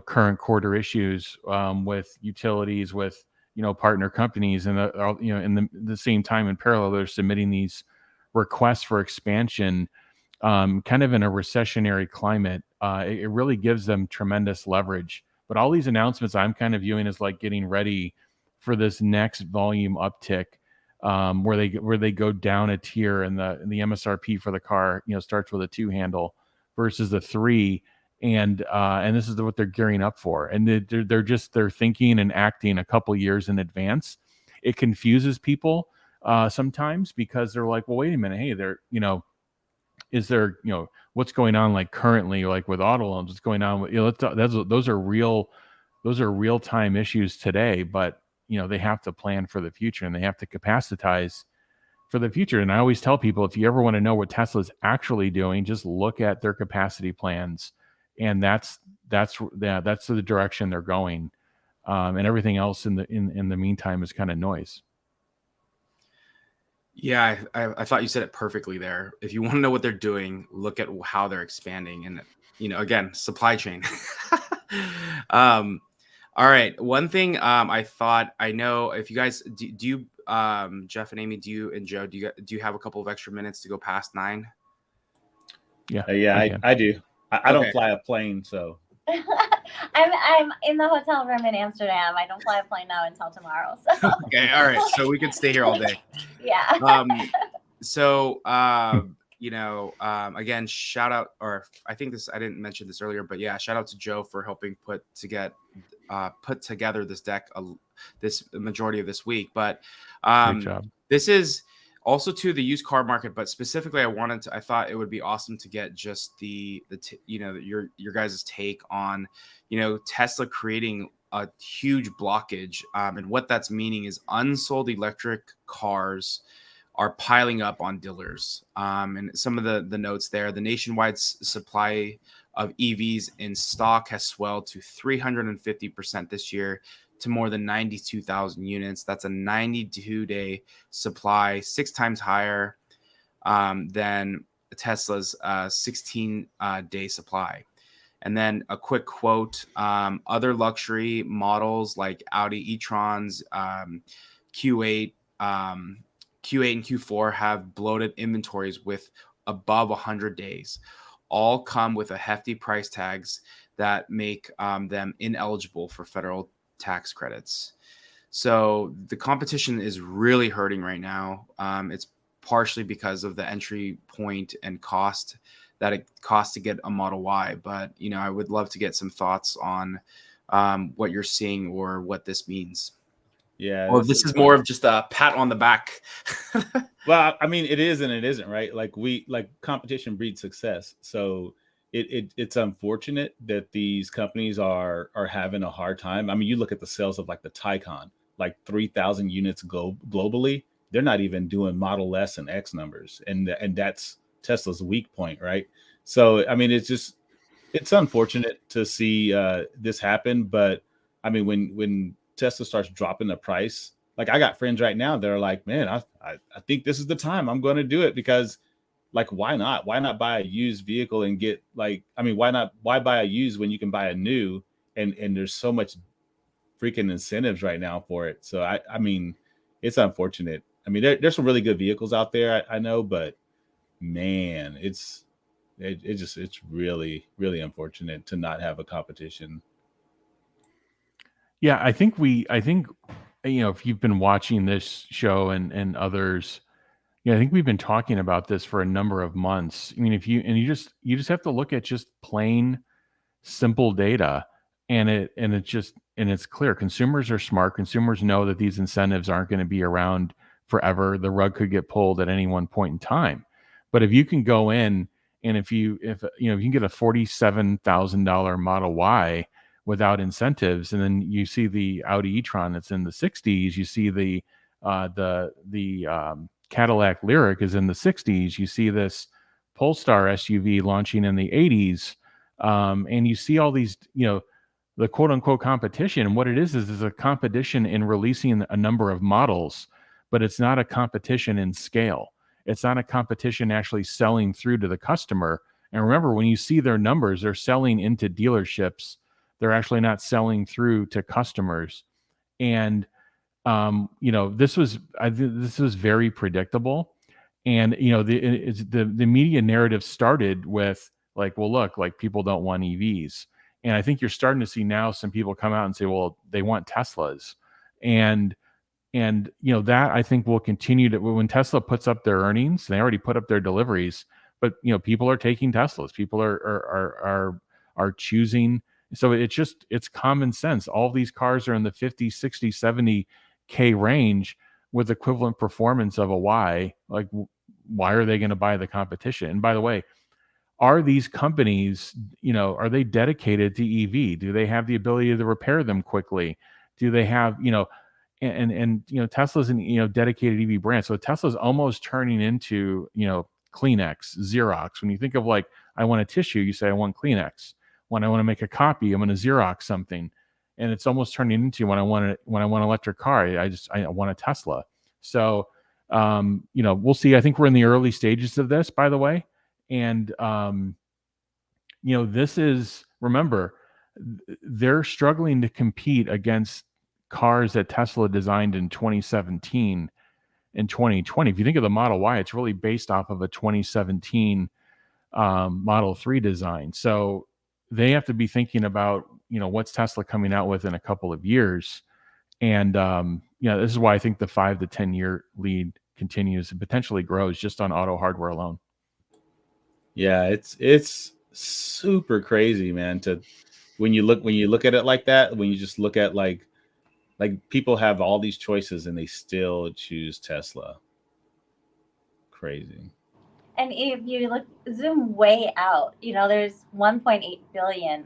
current quarter issues with utilities, with, partner companies, and, in the same time in parallel, they're submitting these requests for expansion kind of in a recessionary climate. It really gives them tremendous leverage. But all these announcements I'm kind of viewing as like getting ready for this next volume uptick, where they go down a tier, and the MSRP for the car starts with a 2 handle versus a 3, and this is what they're gearing up for, and they're thinking and acting a couple years in advance. It confuses people sometimes, because they're like, well, wait a minute, hey, is there what's going on like currently, like with auto loans, what's going on with those are real time issues today, but they have to plan for the future, and they have to capacitize for the future. And I always tell people, if you ever want to know what Tesla's actually doing, just look at their capacity plans, and that's the direction they're going, and everything else in the meantime is kind of noise. Yeah, I thought you said it perfectly there. If you want to know what they're doing, look at how they're expanding, and again, supply chain. All right. One thing I thought, I know if you guys do you Jeff and Amy, do you and Joe, do you have a couple of extra minutes to go past 9? Yeah, I do. I don't Okay. fly a plane, so I'm in the hotel room in Amsterdam. I don't fly a plane now until tomorrow. So Okay. All right. So we could stay here all day. yeah. So again, shout out, or I think this, I didn't mention this earlier, but yeah, shout out to Joe for helping put together this deck, this majority of this week. But great job. this is also to the used car market, but specifically, I thought it would be awesome to get just your guys' take on, Tesla creating a huge blockage, and what that's meaning is unsold electric cars are piling up on dealers. And some of the notes there, the nationwide supply of EVs in stock has swelled to 350% this year to more than 92,000 units. That's a 92-day supply, 6 times higher than Tesla's 16-day supply. And then a quick quote, other luxury models like Audi e-trons, Q8 and Q4 have bloated inventories with above 100 days. All come with a hefty price tags that make them ineligible for federal tax credits. So the competition is really hurting right now. It's partially because of the entry point and cost that it costs to get a Model Y. But, I would love to get some thoughts on what you're seeing or what this means. yeah. Or this is more of just a pat on the back. Well, I mean, it is and it isn't, right? Like competition breeds success. So it's unfortunate that these companies are having a hard time. I mean, you look at the sales of like the Taycan, like 3,000 units globally. They're not even doing Model S and X numbers, and that's Tesla's weak point, right? So I mean, it's unfortunate to see this happen. But I mean, when Tesla starts dropping the price, like I got friends right now that are like, man, I think this is the time I'm going to do it, because like, why not? Why not buy a used vehicle and get why buy a used when you can buy a new, and there's so much freaking incentives right now for it. So I mean, it's unfortunate. I mean, there's some really good vehicles out there, I know, but man, it's really, really unfortunate to not have a competition. Yeah, I think if you've been watching this show and others, I think we've been talking about this for a number of months. I mean, you just have to look at just plain simple data, and it's clear. Consumers are smart. Consumers know that these incentives aren't going to be around forever. The rug could get pulled at any one point in time. But if you can go in and if you can get a $47,000 Model Y without incentives, and then you see the Audi e-tron that's in the 60s, you see the Cadillac Lyriq is in the 60s, you see this Polestar SUV launching in the 80s, and you see all these, the quote unquote competition. And what it is a competition in releasing a number of models, but it's not a competition in scale. It's not a competition actually selling through to the customer. And remember, when you see their numbers, they're selling into dealerships. They're actually not selling through to customers. And this was very predictable. And the media narrative started with like, well, look, like people don't want EVs. And I think you're starting to see now some people come out and say, well, they want Teslas. And that I think will continue to, when Tesla puts up their earnings, they already put up their deliveries, but people are taking Teslas. People are choosing. So it's common sense. All these cars are in the 50, 60, 70K range with equivalent performance of a Y. Like, why are they going to buy the competition? And by the way, are these companies, are they dedicated to EV? Do they have the ability to repair them quickly? Do they have, Tesla's an, dedicated EV brand. So Tesla's almost turning into, Kleenex, Xerox. When you think of like, I want a tissue, you say, I want Kleenex. When I want to make a copy, I'm going to Xerox something. And it's almost turning into when I want an electric car, I want a Tesla. So, we'll see. I think we're in the early stages of this, by the way. And, this is, remember, Tesla is, 100% they're struggling to compete against cars that Tesla designed in 2017 and 2020. If you think of the Model Y, it's really based off of a 2017 Model 3 design. So they have to be thinking about, what's Tesla coming out with in a couple of years. And, this is why I think the 5 to 10 year lead continues and potentially grows just on auto hardware alone. Yeah, it's super crazy, man. When you look at it like that, when you just look at like people have all these choices and they still choose Tesla. Crazy. And if you zoom way out, there's 1.8 billion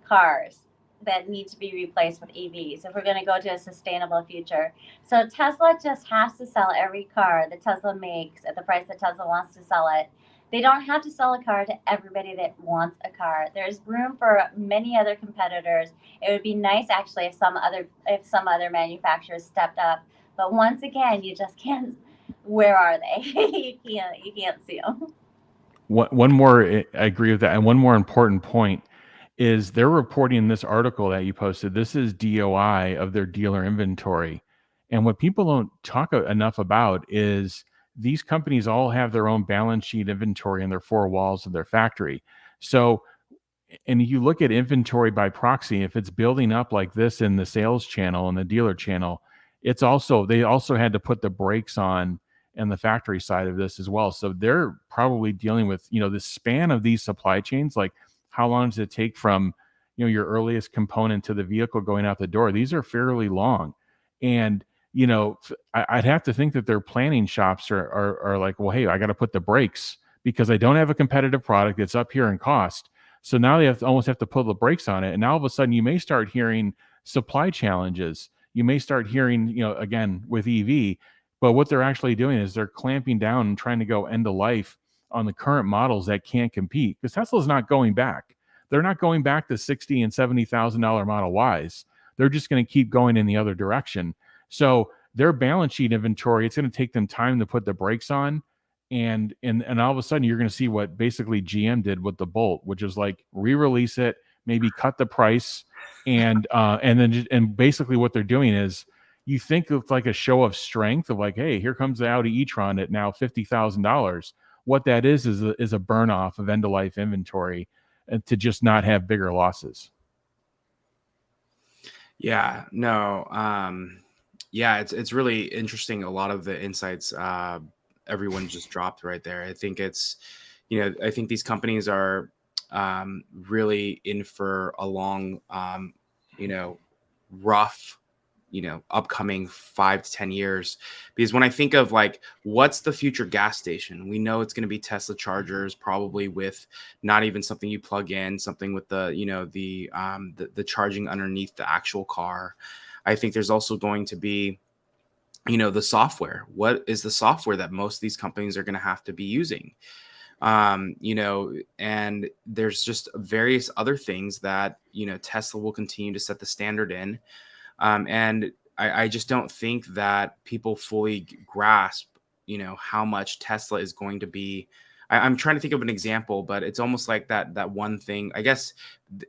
cars that need to be replaced with EVs if we're going to go to a sustainable future. So Tesla just has to sell every car that Tesla makes at the price that Tesla wants to sell it. They don't have to sell a car to everybody that wants a car. There's room for many other competitors. It would be nice actually if some other manufacturers stepped up. But once again, you just can't. Where are they? You can't see them. One more, I agree with that. And one more important point is they're reporting this article that you posted. This is DOI of their dealer inventory. And what people don't talk enough about is these companies all have their own balance sheet inventory in their four walls of their factory. So, and you look at inventory by proxy, if it's building up like this in the sales channel and the dealer channel, they also had to put the brakes on and the factory side of this as well. So they're probably dealing with, the span of these supply chains, like how long does it take from, your earliest component to the vehicle going out the door? These are fairly long. And, I'd have to think that their planning shops are like, well, hey, I got to put the brakes because I don't have a competitive product that's up here in cost. So now they almost have to pull the brakes on it. And now all of a sudden you may start hearing supply challenges. You may start hearing, again, with EV, but what they're actually doing is they're clamping down and trying to go end of life on the current models that can't compete, because Tesla's not going back. They're not going back to $60,000 and $70,000 Model Ys. They're just going to keep going in the other direction. So their balance sheet inventory, it's going to take them time to put the brakes on. And all of a sudden you're going to see what basically GM did with the Bolt, which is like re-release it, maybe cut the price. And then basically what they're doing is, you think of like a show of strength of like, hey, here comes the Audi e-tron at now $50,000. What that is a burn off of end of life inventory, and to just not have bigger losses. Yeah, no. Yeah, it's really interesting. A lot of the insights everyone just dropped right there. I think I think these companies are really in for a long, rough, upcoming 5 to 10 years. Because when I think of like, what's the future gas station? We know it's going to be Tesla chargers, probably with not even something you plug in, something with the charging underneath the actual car. I think there's also going to be, the software. What is the software that most of these companies are going to have to be using? And there's just various other things that, Tesla will continue to set the standard in. And I just don't think that people fully grasp, how much Tesla is going to be. I'm trying to think of an example, but it's almost like that one thing. I guess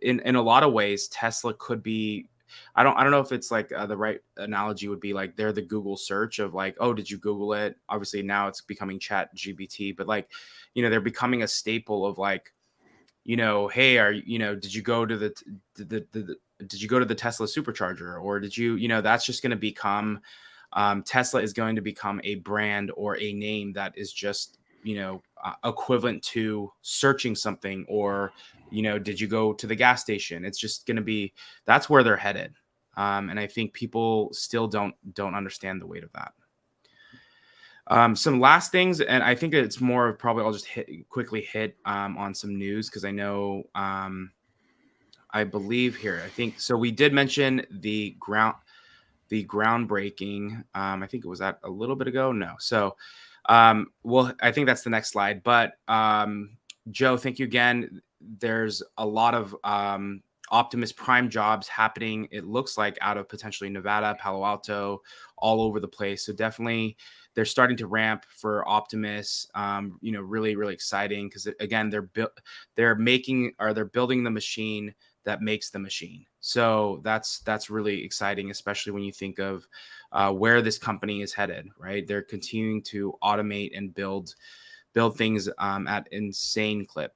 in a lot of ways, Tesla could be. I don't know if it's like the right analogy would be like they're the Google search of like, oh, did you Google it? Obviously now it's becoming Chat GPT, but like, they're becoming a staple of like, hey, did you go to did you go to the Tesla supercharger, or did you, that's just going to become, Tesla is going to become a brand or a name that is just, equivalent to searching something, or, did you go to the gas station? It's just going to be, that's where they're headed. And I think people still don't understand the weight of that. Some last things, and I think it's more of probably I'll just quickly hit on some news, because I know I believe here. I think so. We did mention the groundbreaking. I think it was that a little bit ago. No. So, well, I think that's the next slide. But Joe, thank you again. There's a lot of Optimus Prime jobs happening, it looks like, out of potentially Nevada, Palo Alto, all over the place. So definitely they're starting to ramp for Optimus. Really, really exciting, because again, they're building the machine that makes the machine. So that's really exciting, especially when you think of where this company is headed, right? They're continuing to automate and build things at insane clip.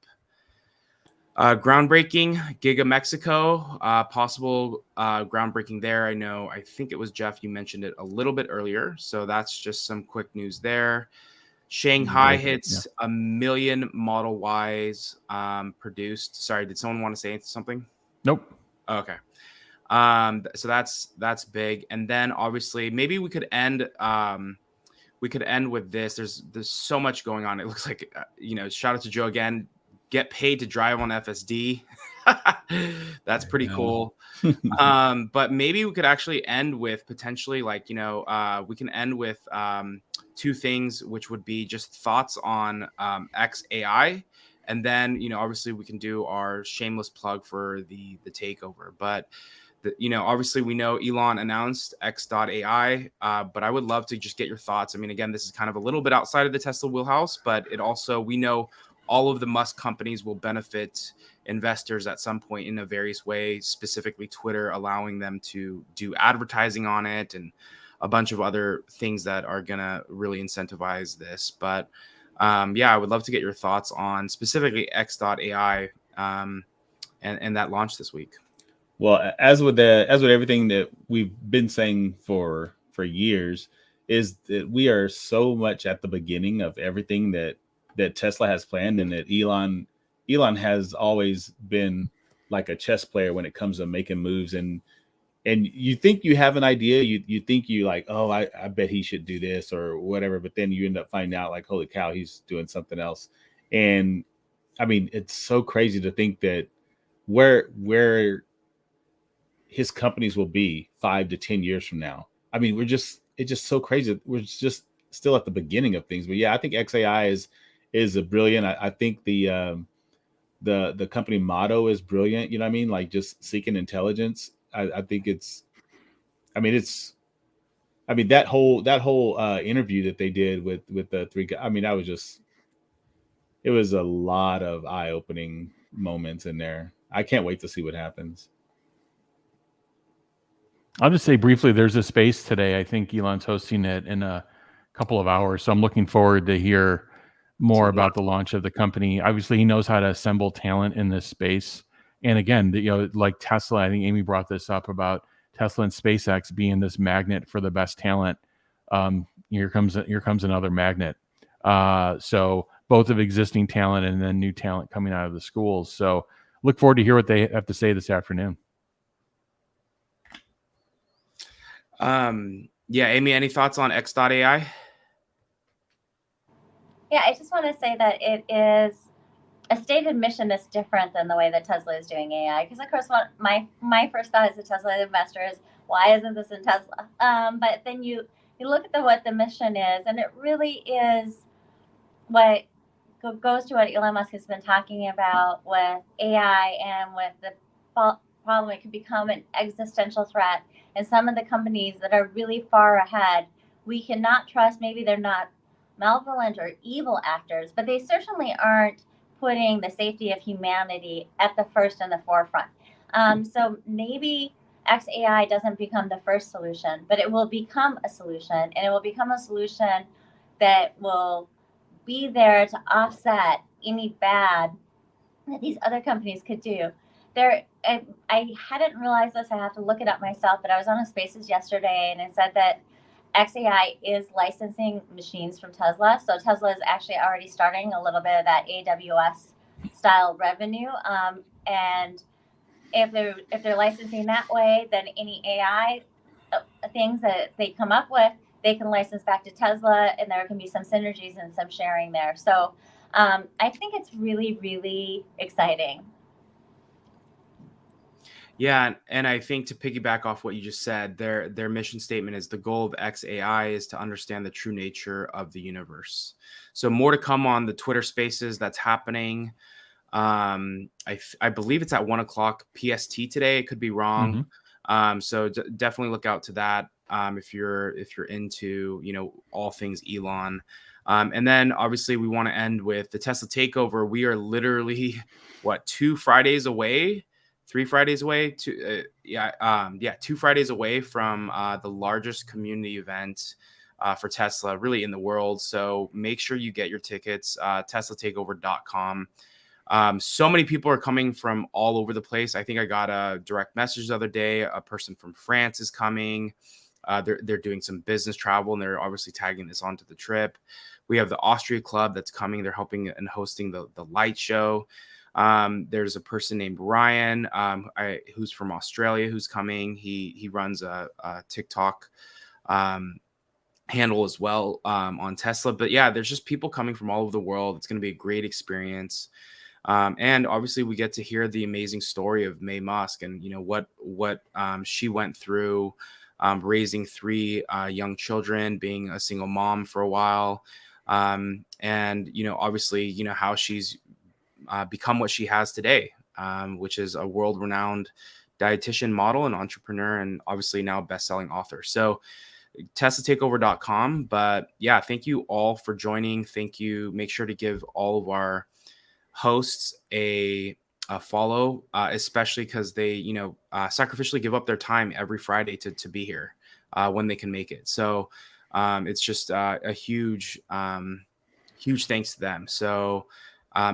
Groundbreaking, Giga Mexico, possible groundbreaking there. I think it was Jeff, you mentioned it a little bit earlier. So that's just some quick news there. Shanghai hits 1 million Model Ys produced. Sorry, did someone want to say something? Nope. Okay. So that's big. And then obviously maybe we could end with this. There's so much going on. It looks like shout out to Joe again. Get paid to drive on FSD. That's pretty cool. But maybe we could actually end with potentially we can end with two things, which would be just thoughts on XAI. And then, obviously we can do our shameless plug for the takeover. But, obviously we know Elon announced X.AI, but I would love to just get your thoughts. I mean, again, this is kind of a little bit outside of the Tesla wheelhouse, but it also, we know all of the Musk companies will benefit investors at some point in a various way, specifically Twitter, allowing them to do advertising on it and a bunch of other things that are going to really incentivize this. But I would love to get your thoughts on specifically X.AI and that launch this week. Well, as with everything that we've been saying for years, is that we are so much at the beginning of everything that Tesla has planned, and that Elon has always been like a chess player when it comes to making moves. And you think you have an idea, you think you like, oh, I bet he should do this or whatever, but then you end up finding out like, holy cow, he's doing something else. And I mean, it's so crazy to think that where his companies will be 5 to 10 years from now. I mean, it's just so crazy. We're just still at the beginning of things. But yeah, I think XAI is a brilliant. I think the company motto is brilliant. You know what I mean? Like just seeking intelligence. I think that whole interview that they did with the three guys. I mean, it was a lot of eye-opening moments in there. I can't wait to see what happens. I'll just say briefly, there's a space today. I think Elon's hosting it in a couple of hours. So I'm looking forward to hear more about the launch of the company. Obviously, he knows how to assemble talent in this space. And again, like Tesla, I think Amy brought this up about Tesla and SpaceX being this magnet for the best talent. Here comes another magnet. So both of existing talent and then new talent coming out of the schools. So look forward to hear what they have to say this afternoon. Amy, any thoughts on X.AI? Yeah, I just want to say that it is a stated mission that's different than the way that Tesla is doing AI. Because of course, my first thought as a Tesla investor is, why isn't this in Tesla? But then you look at what the mission is, and it really is what goes to what Elon Musk has been talking about with AI and with the problem. It could become an existential threat. And some of the companies that are really far ahead, we cannot trust. Maybe they're not malevolent or evil actors, but they certainly aren't putting the safety of humanity at the first and the forefront. So maybe XAI doesn't become the first solution, but it will become a solution, and it will become a solution that will be there to offset any bad that these other companies could do. I hadn't realized this. I have to look it up myself, but I was on a Spaces yesterday, and it said that XAI is licensing machines from Tesla. So Tesla is actually already starting a little bit of that AWS style revenue. And if they're licensing that way, then any AI things that they come up with, they can license back to Tesla, and there can be some synergies and some sharing there. So I think it's really, really exciting. Yeah, and I think to piggyback off what you just said, their mission statement is the goal of XAI is to understand the true nature of the universe. So more to come on the Twitter Spaces that's happening. I believe it's at 1:00 PST today. It could be wrong. So definitely look out to that if you're into all things Elon. And then obviously we want to end with the Tesla Takeover. We are literally 2 Fridays away 2 Fridays away from the largest community event for Tesla really in the world. So make sure you get your tickets, TeslaTakeover.com. So many people are coming from all over the place. I think I got a direct message the other day. A person from France is coming. They're doing some business travel, and they're obviously tagging this onto the trip. We have the Austria Club that's coming. They're helping and hosting the light show. There's a person named Ryan, who's from Australia, who's coming. He runs a TikTok handle as well on Tesla. But yeah, there's just people coming from all over the world. It's going to be a great experience. And obviously we get to hear the amazing story of May Musk and, what she went through, raising 3 young children, being a single mom for a while. And, obviously, how she's become what she has today, which is a world-renowned dietitian, model, and entrepreneur, and obviously now best-selling author. So TeslaTakeover.com. But yeah, thank you all for joining. Thank you. Make sure to give all of our hosts a follow, especially because they, sacrificially give up their time every Friday to be here when they can make it. So it's just a huge thanks to them. So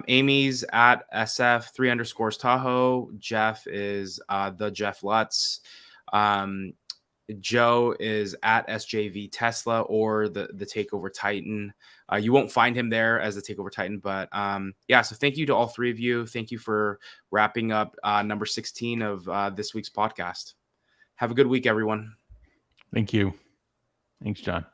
Amy's at SF3_Tahoe. Jeff is the Jeff Lutz. Joe is at SJV Tesla or the Takeover Titan. You won't find him there as the Takeover Titan, but so thank you to all 3 of you. Thank you for wrapping up number 16 of this week's podcast. Have a good week, everyone. Thank you. Thanks, John.